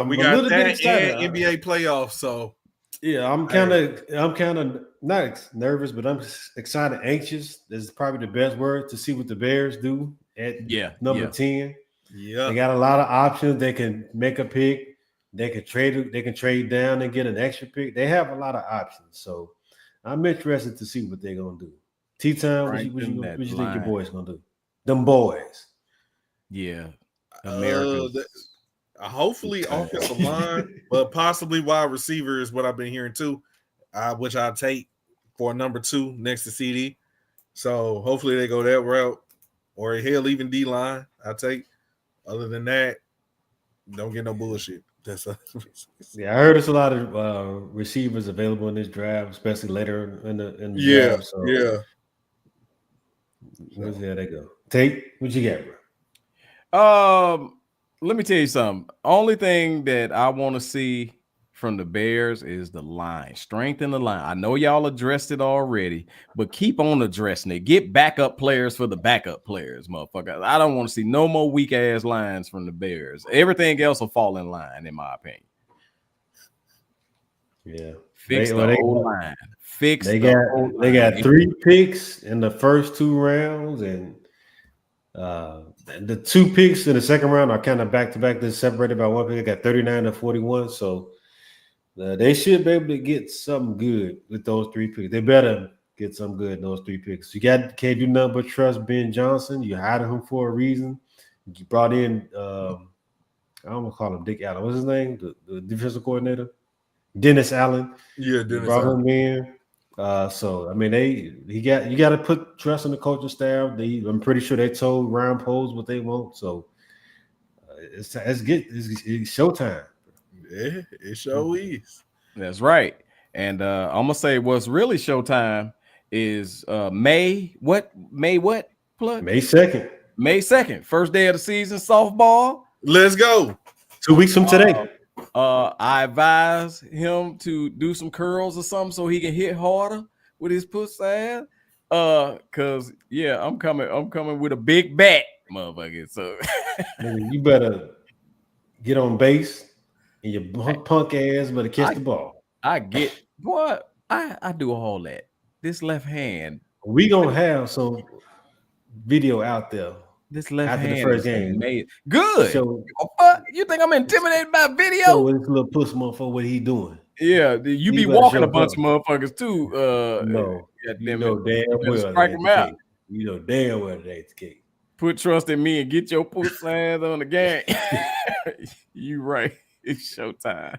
we got that and NBA playoffs. So yeah, I'm kind of not nervous, but I'm excited, anxious. This is probably the best word to see what the Bears do at number 10. Yeah, they got a lot of options. They can make a pick. They can trade down and get an extra pick. They have a lot of options. So I'm interested to see what they're gonna do. T-Time, what you think your boys gonna do? Them boys. Yeah. America. Hopefully offensive line, but possibly wide receiver is what I've been hearing too, which I'll take for number 2 next to CD. So hopefully they go that route, or hell, even D-line I'll take. Other than that, don't get no bullshit. That's yeah. I heard there's a lot of receivers available in this draft, especially later in the draft. So we'll see how they go. Tate, what you got, bro? Let me tell you something. Only thing that I want to see from the Bears is the line. Strengthen the line. I know y'all addressed it already, but keep on addressing it. Get backup players for the backup players, motherfucker. I don't want to see no more weak ass lines from the Bears. Everything else will fall in line, in my opinion. Yeah. Fix the whole line. They got 3 picks in the first 2 rounds, and the 2 picks in the second round are kind of back to back. They're separated by 1 pick. They got 39 to 41. So They should be able to get something good with those 3 picks. They better get something good in those 3 picks. You can't do nothing but trust Ben Johnson. You hired him for a reason. You brought in I don't want to call him Dick Allen. What's his name? The defensive coordinator, Dennis Allen. Yeah, Dennis brought Allen. him in. So I mean, you got to put trust in the coaching staff. I'm pretty sure they told Ryan Poles what they want. So it's showtime. Yeah, it sure is. That's right. And I'm gonna say what's really showtime is May 2nd. May 2nd, first day of the season, softball. Let's go. 2 weeks from today. I advise him to do some curls or something so he can hit harder with his pussy. Cause yeah, I'm coming with a big bat, motherfucker. So you better get on base and your punk ass better catch the ball. I do all that. This left hand. We gonna have some video out there. This left after hand the first game. Amazing. Good. So, you think I'm intimidated by video? So this little puss motherfucker, what he doing? Yeah, you be walking a bunch of motherfuckers too. No, you know damn well strike them out. You know damn well that's the case. Put trust in me and get your puss ass on the game. You right. It's showtime.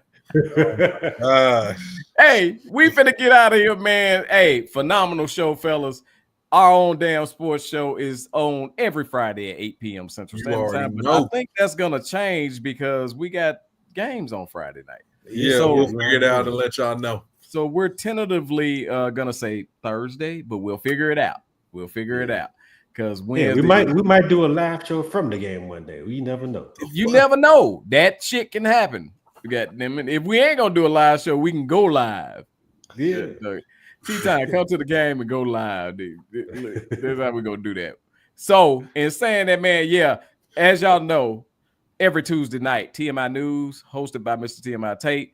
Hey, we finna get out of here, man. Hey, phenomenal show, fellas. Our own damn sports show is on every Friday at 8 p.m. Central Standard Time. But I think that's gonna change because we got games on Friday night. Yeah, so we'll figure it out and let y'all know. So we're tentatively gonna say Thursday, but we'll figure it out. We'll figure it out. Because we might do a live show from the game one day. We never know. You never know. That shit can happen. If we ain't gonna do a live show, we can go live. Yeah. T-Time, come to the game and go live, dude. That's how we're gonna do that. So, in saying that, man, yeah, as y'all know, every Tuesday night, TMI News, hosted by Mr.TMI Tate,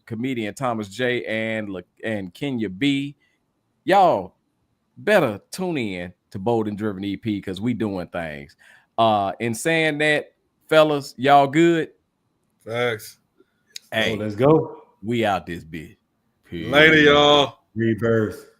comedian Thomas J. and Kenya B. Y'all better tune in to Bold and Driven EP because we doing things. In saying that, fellas, y'all good? Thanks. Hey, let's go. We out this bitch. Later, y'all. Rebirth.